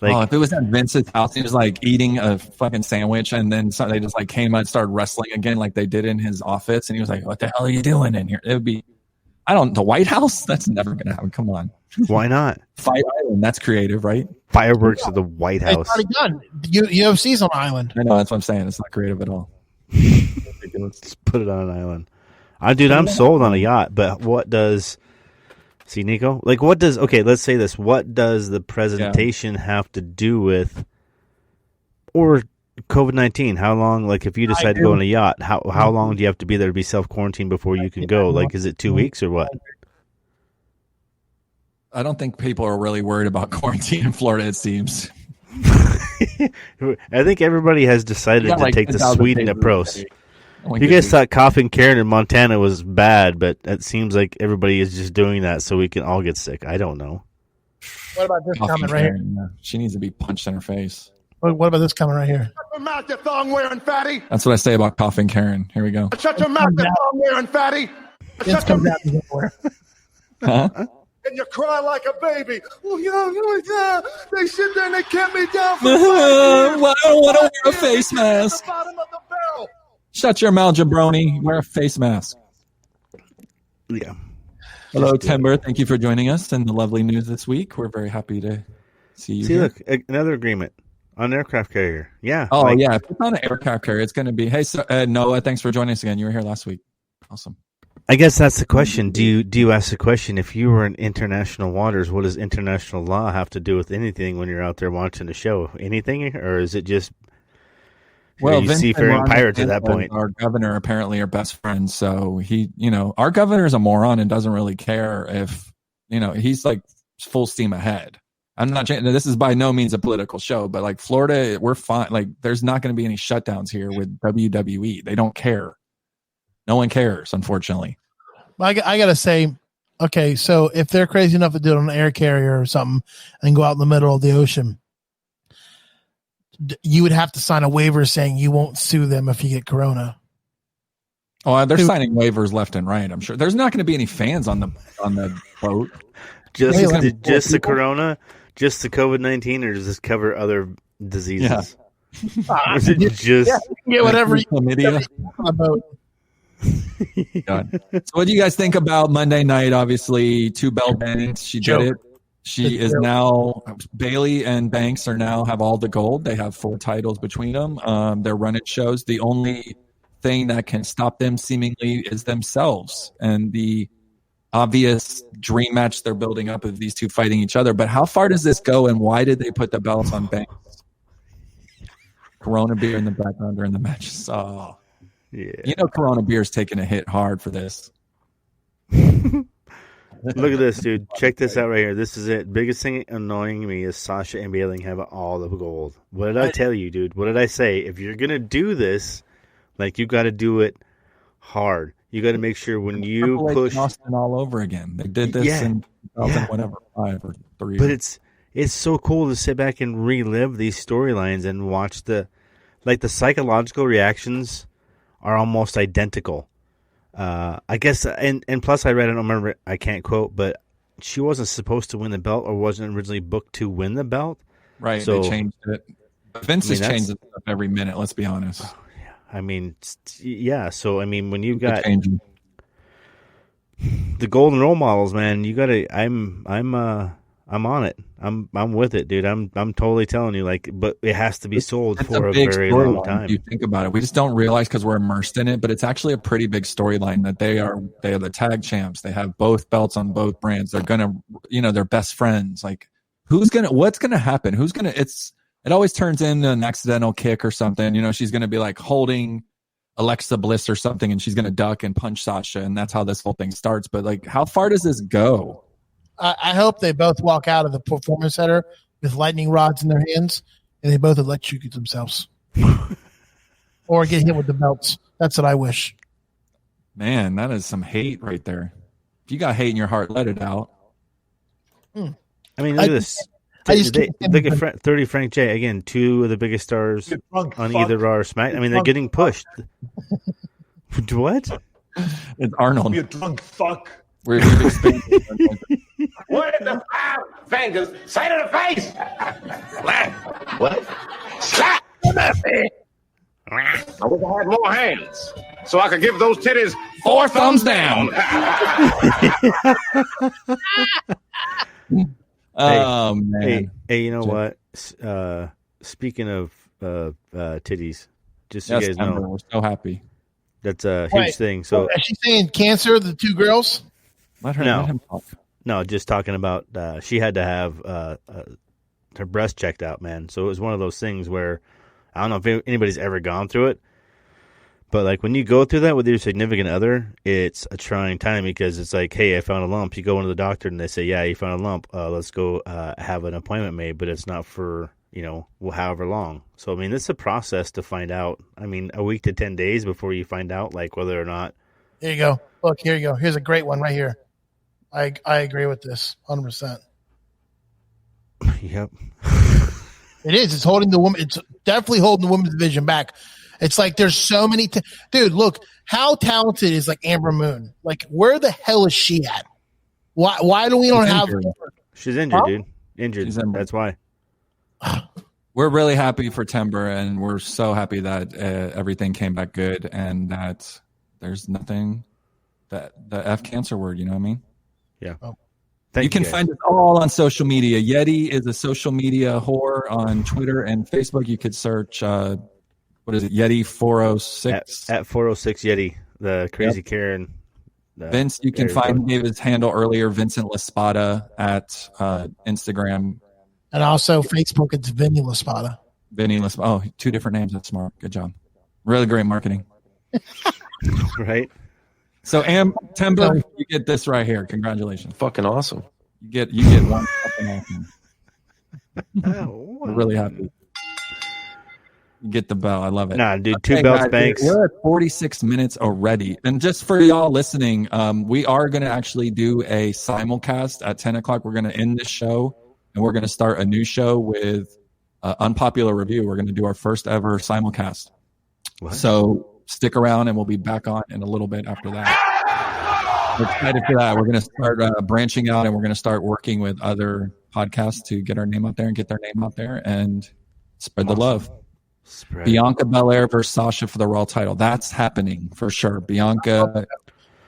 S2: Like, if it was at Vince's house, he was like eating a fucking sandwich, and then they just like came out and started wrestling again, like they did in his office, and he was like, "What the hell are you doing in here?" It would be, the White House. That's never gonna happen. Come on.
S4: Why not?
S2: Fire Island. That's creative, right?
S4: Fireworks at the White House.
S3: It's already done. UFC's on Island.
S2: I know. That's what I'm saying. It's not creative at all.
S4: Let's put it on an island. I'm sold on a yacht, but what does? See, Niko? Like, let's say this. What does the presentation have to do with, or COVID-19? How long, like, if you decide to go on a yacht, how long do you have to be there to be self-quarantined before you can go? Like, is it 2 weeks or what?
S2: I don't think people are really worried about quarantine in Florida, it seems.
S4: I think everybody has decided to take the Sweden approach. You guys thought Coughing Karen in Montana was bad, but it seems like everybody is just doing that so we can all get sick. I don't know.
S3: What about this comment right here?
S2: She needs to be punched in her face.
S3: What about this comment right here?
S1: Shut your mouth, you thong-wearing fatty.
S2: That's what I say about Coughing Karen. Here we go.
S1: Shut your mouth, you thong-wearing fatty.
S3: Shut your mouth.
S2: Huh?
S1: And you cry like a baby. Oh, yeah. They sit there and they kept me down for 5 years.
S2: Well, I don't want to wear a face mask.
S1: At the bottom of the barrel.
S2: Shut your mouth, jabroni. Wear a face mask.
S4: Yeah.
S2: Hello, Timber. Thank you for joining us in the lovely news this week. We're very happy to see you here.
S4: Look, another agreement on aircraft carrier. Yeah.
S2: Oh, yeah. If it's on an aircraft carrier, it's going to be, hey, Noah, thanks for joining us again. You were here last week. Awesome.
S4: I guess that's the question. Do you ask the question, if you were in international waters, what does international law have to do with anything when you're out there watching the show? Anything? Or is it just seafaring pirates at that point?
S2: Our governor apparently are best friends. So our governor is a moron and doesn't really care if, he's like full steam ahead. I'm not saying this is by no means a political show, but like Florida, we're fine. Like there's not going to be any shutdowns here with WWE. They don't care. No one cares, unfortunately.
S3: I got to say, okay, so if they're crazy enough to do it on an air carrier or something and go out in the middle of the ocean, you would have to sign a waiver saying you won't sue them if you get corona.
S2: Oh, they're signing waivers left and right. I'm sure there's not going to be any fans on the boat.
S4: Just the corona, just the COVID-19, or does this cover other diseases?
S2: Yeah.
S4: Is it just
S3: whatever
S2: chlamydia? God. So what do you guys think about Monday night? Obviously, 2 Bell Banks. She did it. She is now, Bailey and Banks are now have all the gold. They have 4 titles between them. They're running shows. The only thing that can stop them seemingly is themselves and the obvious dream match they're building up of these two fighting each other. But how far does this go, and why did they put the belts on Banks? Corona beer in the background during the match. Oh. Yeah. Corona Beer's taking a hit hard for this.
S4: Look at this, dude. Check this out right here. This is it. Biggest thing annoying me is Sasha and Bailey have all the gold. What did I tell you, dude? What did I say? If you're going to do this, you got to do it hard. You got to make sure when you push
S2: Austin all over again. They did this in 5 or 3.
S4: But it's so cool to sit back and relive these storylines and watch the psychological reactions are almost identical. I guess, and plus I read, I don't remember, I can't quote, but she wasn't supposed to win the belt or wasn't originally booked to win the belt.
S2: Right, so, they changed it. Vince is changing stuff every minute, let's be honest.
S4: I mean, yeah, so, I mean, when you've got the golden role models, man, you gotta, I'm on it. I'm with it, dude. I'm totally telling you, but it has to be sold for a very long time.
S2: If you think about it, we just don't realize because we're immersed in it, but it's actually a pretty big storyline that they are the tag champs. They have both belts on both brands. They're gonna, they're best friends. Like, what's gonna happen? It always turns into an accidental kick or something. She's gonna be like holding Alexa Bliss or something, and she's gonna duck and punch Sasha, and that's how this whole thing starts. But how far does this go?
S3: I hope they both walk out of the performance center with lightning rods in their hands, and they both electrocute themselves, or get hit with the belts. That's what I wish.
S2: Man, that is some hate right there. If you got hate in your heart, let it out.
S4: I mean, look at this. Look at 30 Frank J. Again, 2 of the biggest stars on either Raw or Smack. I mean, they're getting pushed. What?
S2: It's Arnold.
S1: You drunk fuck.
S2: We're expanding.
S5: What in the 5 fingers? Say to the face. Slap. What? Slap. I wish I had more hands so I could give those titties 4 thumbs down.
S2: Oh, man.
S4: Hey, you know what? Speaking of titties, just so you guys know.
S2: We're so happy.
S4: That's a huge thing. So,
S3: is she saying cancer, the 2 girls?
S2: Let him talk.
S4: No, just talking about she had to have her breast checked out, man. So it was one of those things where I don't know if anybody's ever gone through it, but when you go through that with your significant other, it's a trying time because it's like, hey, I found a lump. You go into the doctor and they say, yeah, you found a lump. Let's go have an appointment made, but it's not for however long. So I mean, it's a process to find out. I mean, a week to 10 days before you find out whether or not.
S3: There you go. Look, here you go. Here's a great one right here. I agree with this 100%.
S4: Yep.
S3: It is. It's holding the woman. It's definitely holding the women's division back. It's like there's so many. Dude, look how talented is Amber Moon. Where the hell is she at? Why do we don't have?
S4: She's injured, dude. Injured. That's why.
S2: We're really happy for Timber, and we're so happy that everything came back good, and that there's nothing that the F cancer word. You know what I mean?
S4: Yeah.
S3: Oh.
S2: You can find us all on social media. Yeti is a social media whore on Twitter and Facebook. You could search, what is it, Yeti 406?
S4: At 406 Yeti, the crazy Karen.
S2: Vince, you can find, gave his handle earlier, Vincent Laspada at Instagram.
S3: And also Facebook, it's Vinny Laspada.
S2: Vinny Laspada. Oh, 2 different names. That's smart. Good job. Really great marketing.
S4: Right?
S2: So, Timber, you get this right here. Congratulations.
S6: Fucking awesome.
S2: You get one fucking awesome. We're really happy. You get the bell. I love it.
S4: Nah, dude, 2 belts, Banks.
S2: We're at 46 minutes already. And just for y'all listening, we are going to actually do a simulcast at 10 o'clock. We're going to end this show, and we're going to start a new show with Unpopular Review. We're going to do our first ever simulcast.
S4: What?
S2: So stick around, and we'll be back on in a little bit after that. We're excited for that. We're going to start branching out, and we're going to start working with other podcasts to get our name out there and get their name out there and spread the love. Bianca Belair versus Sasha for the Raw title. That's happening for sure. Bianca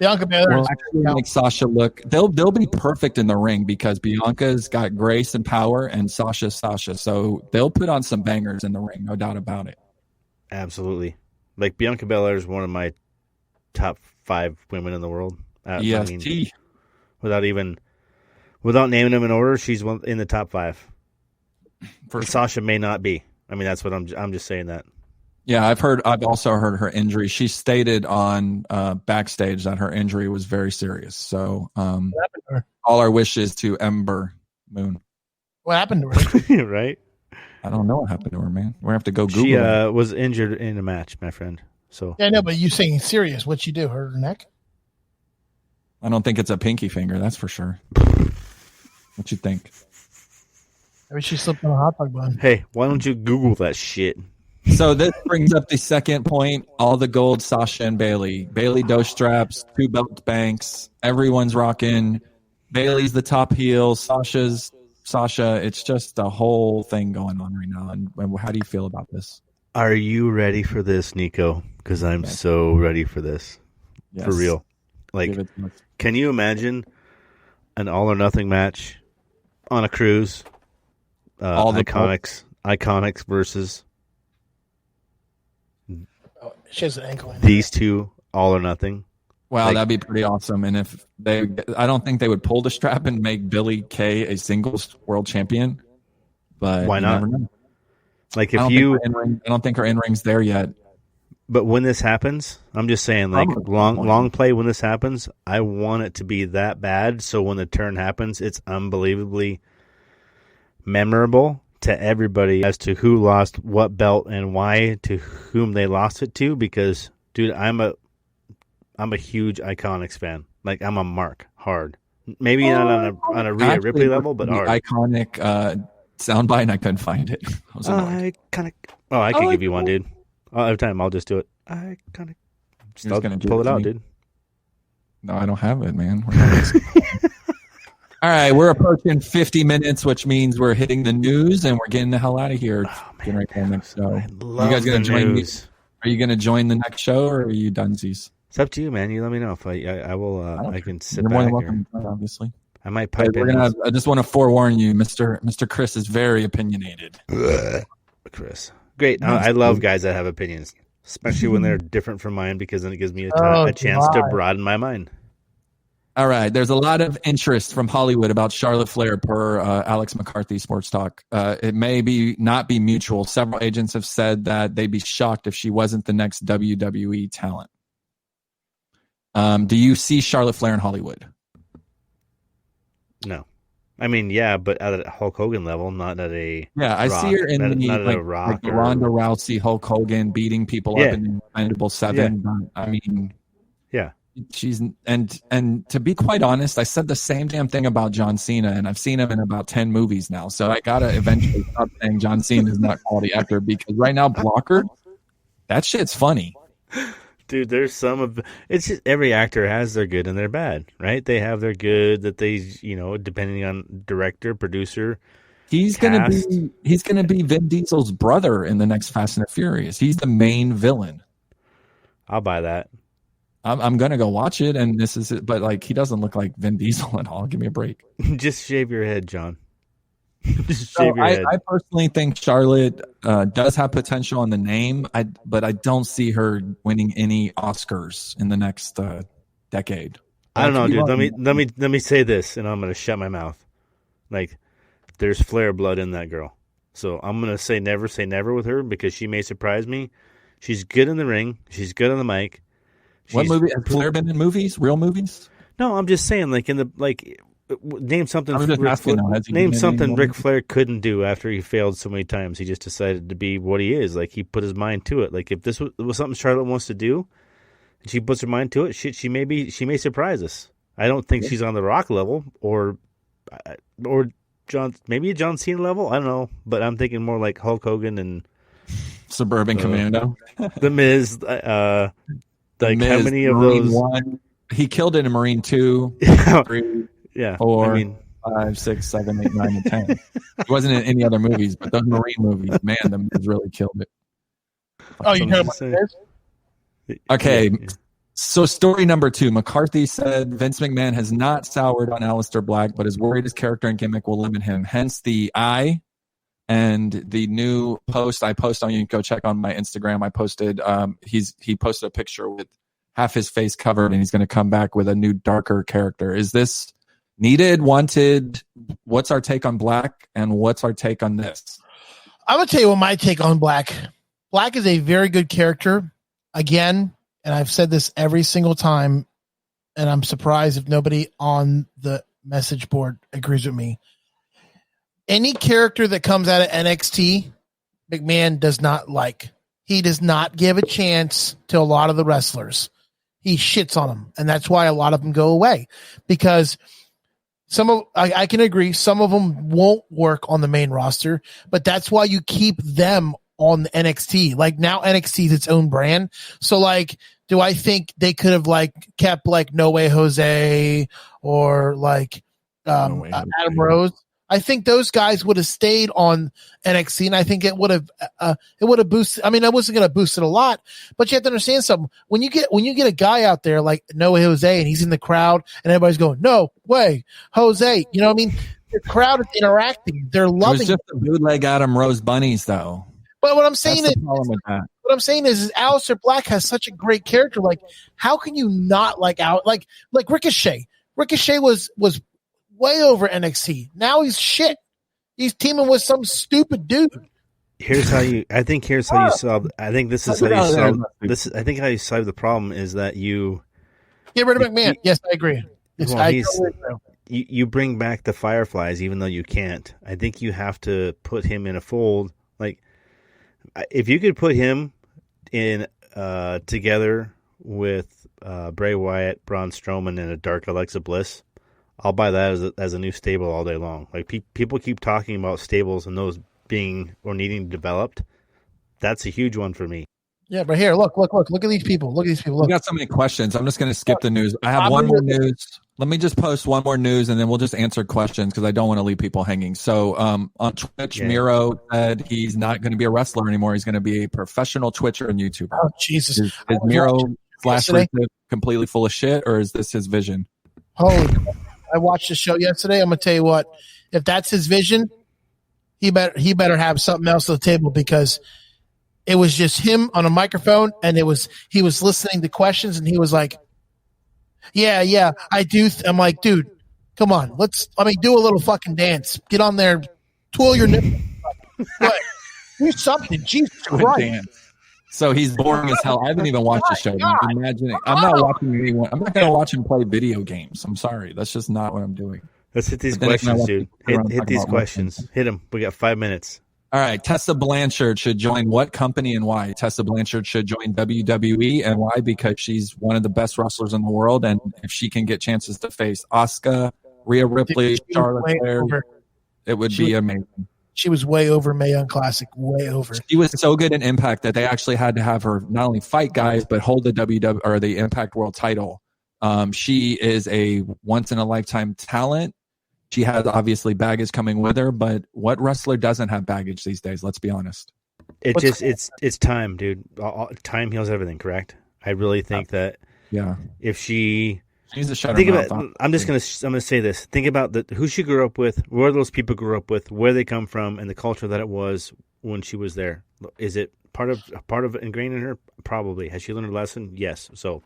S3: Belair
S2: actually make Sasha look. They'll be perfect in the ring because Bianca's got grace and power, and Sasha's Sasha. So they'll put on some bangers in the ring, no doubt about it.
S4: Absolutely. Like, Bianca Belair is one of my top 5 women in the world.
S2: EST.
S4: I mean, without naming them in order, she's one in the top 5.
S2: For sure.
S4: Sasha may not be. I mean, that's what I'm just saying that.
S2: Yeah, I've also heard her injury. She stated on backstage that her injury was very serious. So all our wishes to Ember Moon.
S3: What happened to her?
S4: Right?
S2: I don't know what happened to her, man. We're going to have to go Google
S4: She
S2: it.
S4: was injured in a match, my friend. So
S3: Yeah, no, but you saying serious. What'd she do? Hurt her neck?
S2: I don't think it's a pinky finger, that's for sure. What you think?
S3: Maybe she slipped on a hot dog bun.
S4: hey, why don't you Google that shit?
S2: So this brings up the second point. All the gold, Sasha and Bailey. Bailey dough straps, 2 belt banks. Everyone's rocking. Bailey's the top heel. Sasha. It's just a whole thing going on right now. And how do you feel about this?
S4: Are you ready for this, Niko? Because I'm so ready for this.
S2: Yes.
S4: For real. Like, can you imagine an all or nothing match on a cruise?
S2: All the
S4: Iconics versus
S3: She has an ankle in
S4: these 2 all or nothing.
S2: Wow,
S4: Like,
S2: that'd be pretty awesome. And if I don't think they would pull the strap and make Billy Kay a singles world champion. But
S4: why not?
S2: Never know.
S4: Like,
S2: I don't think her in-ring's there yet.
S4: But when this happens, I'm just saying, like, long play, when this happens, I want it to be that bad. So when the turn happens, it's unbelievably memorable to everybody as to who lost what belt and why, to whom they lost it to. Because, dude, I'm a huge Iconics fan. Like, I'm a mark hard. Maybe not on a Rhea Ripley level, but hard.
S2: Iconic soundbite, and I couldn't find it. I was annoyed.
S4: I could give you one, dude. Every time, I'll just do it. Iconic. Just
S2: gonna
S4: pull it out, dude.
S2: No, I don't have it, man. All right, we're approaching 50 minutes, which means we're hitting the news and we're getting the hell out of here.
S4: Man,
S2: right there next show.
S4: I love
S2: you guys gonna join me?
S4: news.
S2: Are you going to join the next show, or are you dunsies?
S4: It's up to you, man. You let me know if I will. I can sit
S2: You're
S4: back.
S2: more than welcome to join, obviously.
S4: I might pipe in.
S2: I just want to forewarn you, Mr. Chris is very opinionated.
S4: Chris, great. I love guys that have opinions, especially when they're different from mine, because then it gives me a chance to broaden my mind.
S2: All right. There's a lot of interest from Hollywood about Charlotte Flair per Alex McCarthy Sports Talk. It may not be mutual. Several agents have said that they'd be shocked if she wasn't the next WWE talent. Do you see Charlotte Flair in Hollywood?
S4: No. I mean, yeah, but at a Hulk Hogan level, not at a
S2: I see her in
S4: the Rock
S2: like the Ronda Rousey, Hulk Hogan beating people up in Expendable 7.
S4: Yeah.
S2: I mean,
S4: yeah.
S2: She's and to be quite honest, I said the same damn thing about John Cena, and I've seen him in about 10 movies now. So I gotta eventually stop saying John Cena is not a quality actor, because right now, Blocker, that shit's funny.
S4: Dude, there's some of it's just every actor has their good and their bad, right? They have their good that they, depending on director, producer,
S2: He's gonna be Vin Diesel's brother in the next Fast and the Furious. He's the main villain.
S4: I'll buy that.
S2: I'm gonna go watch it, and this is it. But like, he doesn't look like Vin Diesel at all. Give me a break.
S4: Just shave your head, John. Just shave your head.
S2: I personally think Charlotte does have potential in the name, but I don't see her winning any Oscars in the next decade.
S4: I don't know, dude. Let me say this, and I'm gonna shut my mouth. Like, there's Flair blood in that girl, so I'm gonna say never with her because she may surprise me. She's good in the ring. She's good on the mic.
S2: What movie has Flair been in? Movies? Real movies?
S4: No, I'm just saying, like, name something. Name something Ric Flair couldn't do after he failed so many times. He just decided to be what he is. Like, he put his mind to it. Like, if this was something Charlotte wants to do, and she puts her mind to it, she may surprise us. I don't think she's on the Rock level or maybe a John Cena level. I don't know, but I'm thinking more like Hulk Hogan and
S2: Suburban Commando,
S4: The Miz. Like, Miz, how many of
S2: Marine
S4: those?
S2: 1. He killed it in Marine 2, 3,
S4: yeah,
S2: 4, 5, 6, 7, 8, 9, and 10. He wasn't in any other movies, but those Marine movies, man, the Miz really killed it.
S3: Oh, you know what it is?
S2: Okay, so story number 2. McCarthy said Vince McMahon has not soured on Aleister Black, but is worried his character and gimmick will limit him. Hence the I. And the new post I post on, you can go check on my Instagram. I posted, he posted a picture with half his face covered, and he's going to come back with a new, darker character. Is this needed, wanted? What's our take on Black, and what's our take on this?
S3: I'm going to tell you what my take on Black. Black is a very good character. Again, and I've said this every single time, and I'm surprised if nobody on the message board agrees with me. Any character that comes out of NXT, McMahon does not like. He does not give a chance to a lot of the wrestlers. He shits on them, and that's why a lot of them go away. Because I can agree, some of them won't work on the main roster, but that's why you keep them on the NXT. Like, now NXT is its own brand. So, like, do I think they could have, like, kept, like, No Way Jose or, like, Adam Rose? I think those guys would have stayed on NXT, and I think it would have boosted. I mean, I wasn't going to boost it a lot, but you have to understand something. When you get a guy out there like No Way Jose, and he's in the crowd, and everybody's going, "No way, Jose!" You know what I mean? The crowd is interacting; they're loving.
S2: It was just the bootleg Adam Rose bunnies, though.
S3: But what I'm saying is, Aleister Black has such a great character. Like, how can you not like like Ricochet? Ricochet was way over NXT. Now he's shit. He's teaming with some stupid dude.
S4: I think how you solve the problem is that you
S3: get rid of McMahon. Yes, I agree.
S4: You bring back the Fireflies, even though you can't. I think you have to put him in a fold. Like, if you could put him in together with Bray Wyatt, Braun Strowman, and a dark Alexa Bliss, I'll buy that as a new stable all day long. Like, people keep talking about stables and those being or needing developed. That's a huge one for me.
S3: Yeah, but here, look at these people. Look.
S2: We got so many questions. I'm just going to skip the news. I have one more news. Let me just post one more news, and then we'll just answer questions because I don't want to leave people hanging. So on Twitch, Miro said he's not going to be a wrestler anymore. He's going to be a professional Twitcher and YouTuber.
S3: Oh, Jesus.
S2: Is Miro completely full of shit, or is this his vision?
S3: Holy I watched the show yesterday. I'm gonna tell you what, if that's his vision, he better have something else on the table, because it was just him on a microphone, and he was listening to questions, and he was like, "Yeah, I do." I'm like, dude, come on, do a little fucking dance. Get on there, twirl your nipples. Do something, Jesus Christ.
S2: So he's boring as hell. I haven't even watched the show. Imagine it. I'm not watching anyone. I'm not going to watch him play video games. I'm sorry. That's just not what I'm doing.
S4: Let's hit these questions, dude. Hit these questions. Hit them. We got 5 minutes.
S2: All right. Tessa Blanchard should join what company and why? Tessa Blanchard should join WWE, and why? Because she's one of the best wrestlers in the world, and if she can get chances to face Asuka, Rhea Ripley, Charlotte Flair, it would be amazing.
S3: She was way over Mae Young Classic, way over.
S2: She was so good in Impact that they actually had to have her not only fight guys but hold the WWE or the Impact World title. She is a once in a lifetime talent, She has obviously baggage coming with her, but what wrestler doesn't have baggage these days? Let's be honest.
S4: It's time, dude. Time heals everything. Correct. I really think that.
S2: Yeah.
S4: If she
S2: needs to shut
S4: think
S2: her
S4: about,
S2: mouth.
S4: I'm gonna say this. Think about who she grew up with, where those people grew up with, where they come from, and the culture that it was when she was there. Is it part of ingrained in her? Probably. Has she learned a lesson? Yes. So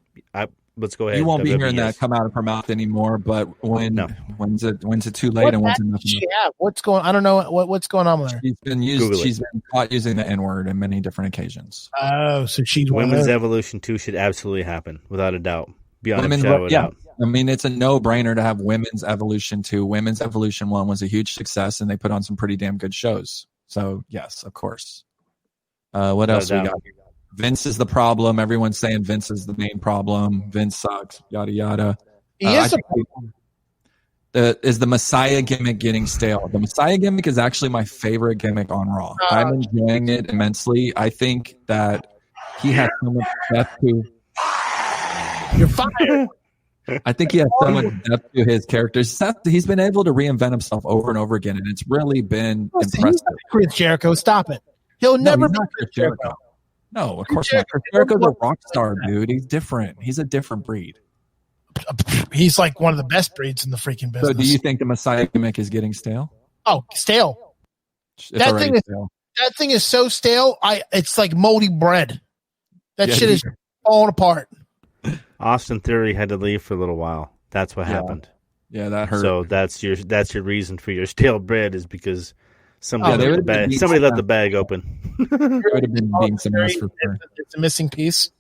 S4: let's go ahead.
S2: You won't be hearing
S4: yes.
S2: that come out of her mouth anymore. But when's it too late
S3: What
S2: and when's
S3: match
S2: enough?
S3: does she have? What's going? I don't know what's going on with her.
S2: She's been caught using the N-word on many different occasions.
S3: Oh, so she's
S4: Women's Evolution 2 should absolutely happen, without a doubt. Beyond a shadow of a doubt.
S2: I mean, it's a no-brainer to have Women's Evolution 2. Women's Evolution 1 was a huge success, and they put on some pretty damn good shows. So, yes, of course. What else we got? Vince is the problem. Everyone's saying Vince is the main problem. Vince sucks, yada, yada. Is the Messiah gimmick getting stale? The Messiah gimmick is actually my favorite gimmick on Raw. I'm enjoying it immensely. I think that he has so much depth to...
S3: You're fired.
S2: I think he has so much depth to his characters. He's been able to reinvent himself over and over again, and it's really been impressive.
S3: Chris Jericho, stop it. He'll never be
S2: Chris Jericho. No, of course not. Chris Jericho's a rock star, dude. He's different. He's a different breed.
S3: He's like one of the best breeds in the freaking business.
S2: So do you think the Messiah gimmick is getting stale?
S3: Oh, stale. That thing is so stale. It's like moldy bread. That shit is falling apart.
S4: Austin Theory had to leave for a little while. That's what happened.
S2: Yeah, that hurt.
S4: So that's your reason for your stale bread is because somebody let the bag open.
S3: It's a missing piece.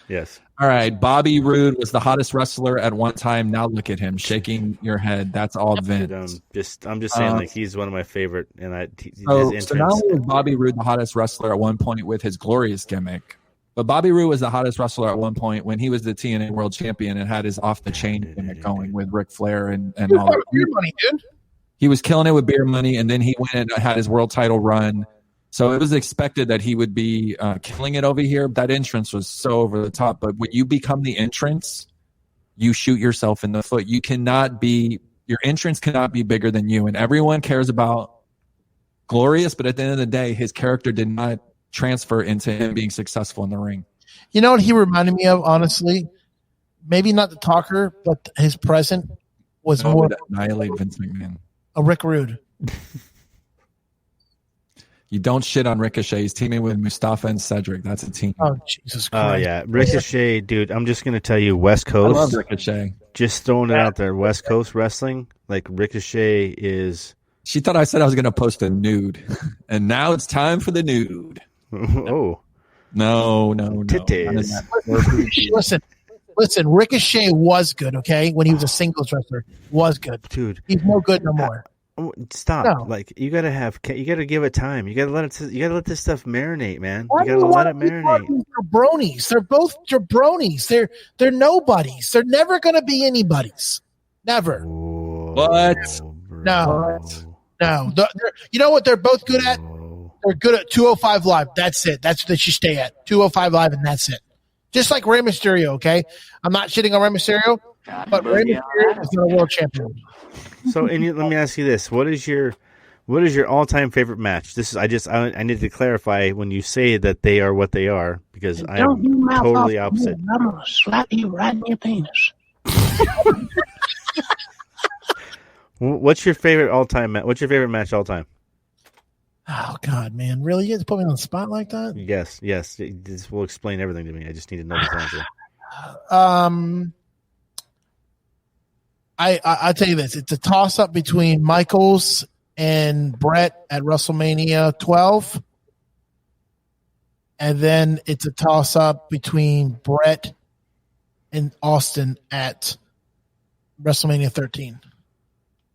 S4: Yes.
S2: All right. Bobby Roode was the hottest wrestler at one time. Now look at him shaking your head. That's all Vince.
S4: I'm just saying, like, he's one of my favorite. And
S2: so not only was Bobby Roode the hottest wrestler at one point with his glorious gimmick, but Bobby Roode was the hottest wrestler at one point when he was the TNA World Champion and had his off the chain gimmick going with Ric Flair and all that.
S3: Beer money, dude.
S2: He was killing it with beer money, and then he went and had his world title run. So it was expected that he would be killing it over here. That entrance was so over the top. But when you become the entrance, you shoot yourself in the foot. Your entrance cannot be bigger than you. And everyone cares about Glorious, but at the end of the day, his character did not transfer into him being successful in the ring.
S3: You know what he reminded me of, honestly? Maybe not the talker, but his present was more
S2: annihilate Vince McMahon.
S3: A Rick Rude.
S2: You don't shit on Ricochet. He's teaming with Mustafa and Cedric. That's a team.
S3: Oh, Jesus Christ.
S4: Oh, yeah. Ricochet, dude, I'm just going to tell you, West Coast.
S2: I love Ricochet.
S4: Just throwing it out there. West Coast wrestling, like Ricochet is...
S2: She thought I said I was going to post a nude. And now it's time for the nude.
S4: Oh.
S2: No.
S4: Titties.
S3: Listen, Ricochet was good, okay? When he was a singles wrestler. Was good.
S4: Dude.
S3: He's no good no more.
S4: Stop!
S3: No.
S4: Like you gotta give it time. You gotta let this stuff marinate, man.
S3: Why
S4: you gotta let it marinate.
S3: Jabronis. They're both jabronis. They're nobodies. They're never gonna be anybody's. Never.
S2: What?
S3: No. You know what they're both good at? They're good at 205 Live. That's it. That's what they should stay at. 205 Live, and that's it. Just like Rey Mysterio. Okay, I'm not shitting on Rey Mysterio, but Rey Mysterio is not a world champion.
S4: So, let me ask you this: What is your all-time favorite match? I need to clarify when you say that they are what they are because I am totally opposite.
S6: I'm gonna slap you right in your penis.
S4: What's your favorite all-time match? What's your favorite match all-time?
S3: Oh God, man! Really, you have to put me on the spot like that?
S4: Yes. This will explain everything to me. I just need to know this answer.
S3: I'll tell you this. It's a toss-up between Michaels and Brett at WrestleMania 12. And then it's a toss-up between Brett and Austin at WrestleMania 13.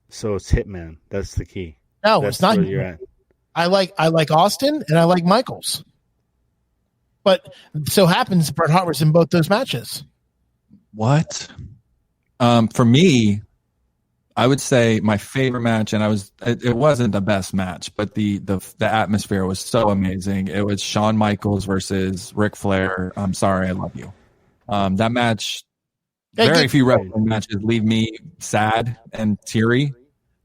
S4: So it's Hitman. That's the key.
S3: No, it's not.
S4: Where you're at.
S3: I like Austin and I like Michaels. But so happens Bret Hart was in both those matches.
S2: What? For me, I would say my favorite match, and it wasn't the best match, but the atmosphere was so amazing. It was Shawn Michaels versus Ric Flair. I'm sorry, I love you. That match, very few wrestling matches leave me sad and teary.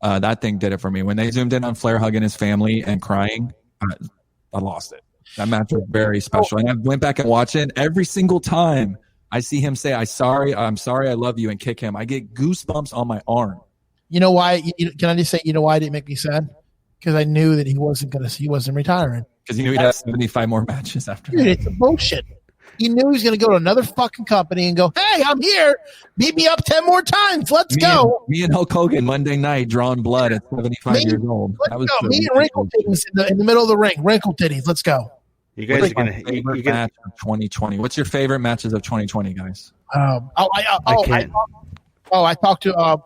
S2: That thing did it for me. When they zoomed in on Flair hugging his family and crying, I lost it. That match was very special. And I went back and watched it. Every single time I see him say, I'm sorry, I love you, and kick him, I get goosebumps on my arm.
S3: You know why? Can I just say, you know why it didn't make me sad? Because I knew that he wasn't retiring.
S2: Because you knew he'd have 75 more matches after
S3: Dude,
S2: that.
S3: it's bullshit. He knew he was going to go to another fucking company and go, hey, I'm here. Beat me up 10 more times. Let's go.
S2: Me and Hulk Hogan Monday night drawing blood at 75 years old.
S3: Let's go. Me and Wrinkle Titties in the middle of the ring. Wrinkle Titties. Let's go.
S4: You guys are going
S2: to favorite match of 2020. What's your favorite matches of 2020, guys?
S3: I talked to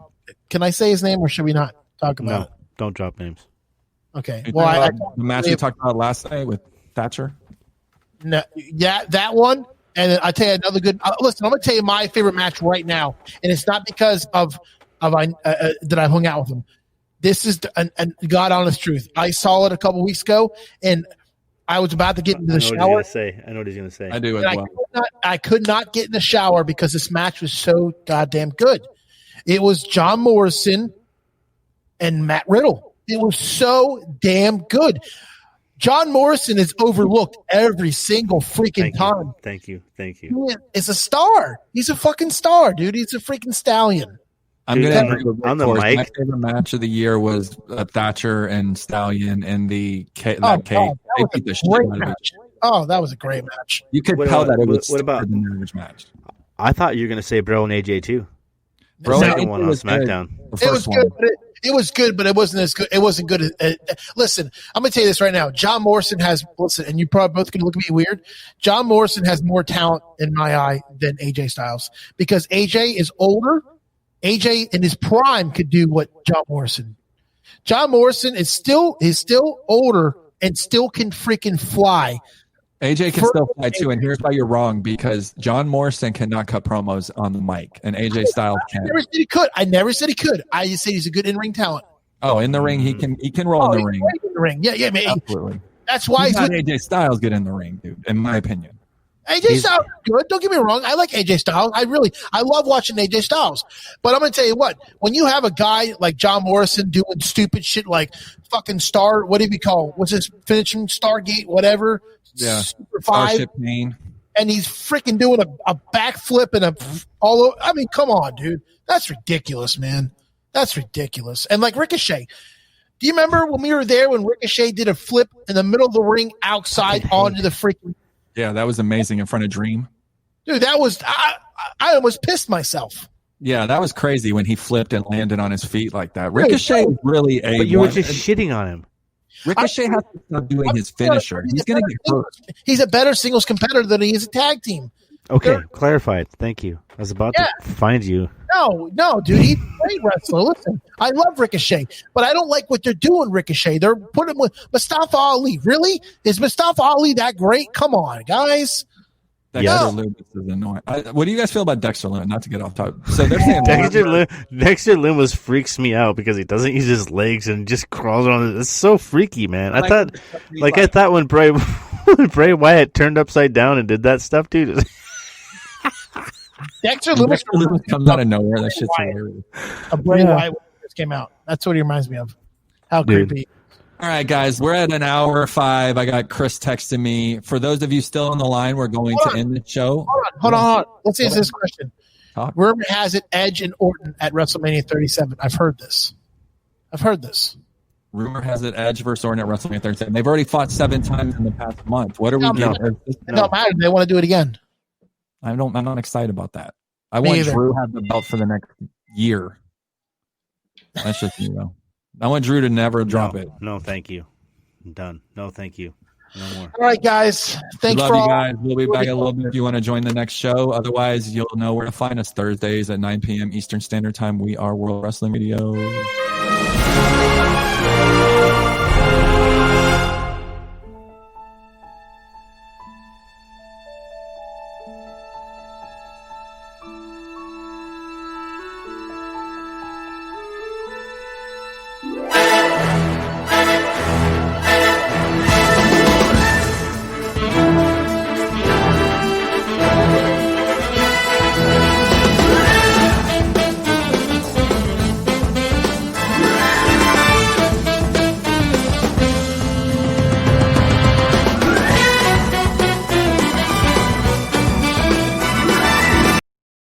S3: can I say his name or should we not talk about it?
S4: Don't drop names.
S3: Okay.
S2: Well, the match we talked about last night with Thatcher.
S3: No, yeah, that one. And I tell you another good. Listen, I'm going to tell you my favorite match right now, and it's not because of that I hung out with him. This is the God honest truth. I saw it a couple weeks ago, and I was about to get into the shower.
S4: I know what he's going to say.
S2: I do as well.
S3: I could not get in the shower because this match was so goddamn good. It was John Morrison and Matt Riddle. It was so damn good. John Morrison is overlooked every single freaking time.
S4: Thank you.
S3: He is a star. He's a fucking star, dude. He's a freaking stallion.
S2: I'm going to agree with
S4: on the
S2: mic.
S4: mic.
S2: My favorite match of the year was Thatcher and Stallion in the cage.
S3: That was a great match.
S2: You could tell that it was the average match.
S4: I thought you were going to say Bro and AJ too. The
S2: Bro,
S4: second one on SmackDown.
S3: It was good, but it wasn't as good. It wasn't good. Listen, I'm going to tell you this right now. John Morrison has, and you probably both going to look at me weird. John Morrison has more talent in my eye than AJ Styles because AJ is older. AJ in his prime could do what John Morrison. John Morrison is still older and still can freaking fly.
S2: AJ can still fly too, and here's why you're wrong, because John Morrison cannot cut promos on the mic, and AJ Styles can.
S3: I never said he could. I just said he's a good in-ring talent.
S2: Oh, in the ring, he can roll in the ring.
S3: In the ring. Yeah, man.
S2: Absolutely.
S3: That's why
S2: he's not AJ Styles good in the ring, dude, in my opinion.
S3: AJ Styles is good. Don't get me wrong. I like AJ Styles. I love watching AJ Styles. But I'm going to tell you what, when you have a guy like John Morrison doing stupid shit like fucking what do you call? What's his finishing Stargate, whatever?
S2: Yeah.
S3: Super 5.
S2: Starship Pain.
S3: And he's freaking doing a backflip and all over. I mean, come on, dude. That's ridiculous, man. That's ridiculous. And like Ricochet. Do you remember when we were there when Ricochet did a flip in the middle of the ring outside onto the freaking.
S2: Yeah, that was amazing in front of Dream.
S3: Dude, that was I almost pissed myself.
S2: Yeah, that was crazy when he flipped and landed on his feet like that. Ricochet is really
S4: But you were just shitting on him.
S2: Ricochet has to stop doing his finisher. He's going to get hurt.
S3: He's a better singles competitor than he is a tag team.
S4: Okay, clarified. Thank you. I was about to find you.
S3: No, dude, he's a great wrestler. Listen, I love Ricochet, but I don't like what they're doing, Ricochet. They're putting him with Mustafa Ali. Really? Is Mustafa Ali that great? Come on, guys.
S2: Dexter Lumis is annoying. What do you guys feel about Dexter Lumis? Not to get off topic. So they're saying
S4: Dexter Lumis freaks me out because he doesn't use his legs and just crawls on. It's so freaky, man. I thought when Bray Wyatt turned upside down and did that stuff, dude.
S3: Dexter Lumis
S2: comes out of nowhere. That shit's hilarious.
S3: Bray Wyatt just came out. That's what he reminds me of. How creepy.
S2: All right, guys, we're at an hour 5. I got Chris texting me. For those of you still on the line, we're going to end the show.
S3: Hold on. Let's answer this question. Rumor has it Edge and Orton at WrestleMania 37. I've heard this.
S2: Rumor has it Edge versus Orton at WrestleMania 37. They've already fought 7 times in the past month. What are we doing?
S3: It don't matter. They want to do it again.
S2: I'm not excited about that. I want Drew to have the belt for the next year. That's just I want Drew to never drop it.
S4: No, thank you. I'm done. No, thank you. No more.
S3: All right, guys. Thanks
S2: for all. Guys. We'll be back a little bit if you want to join the next show. Otherwise, you'll know where to find us Thursdays at 9 p.m. Eastern Standard Time. We are World Wrestling Radio.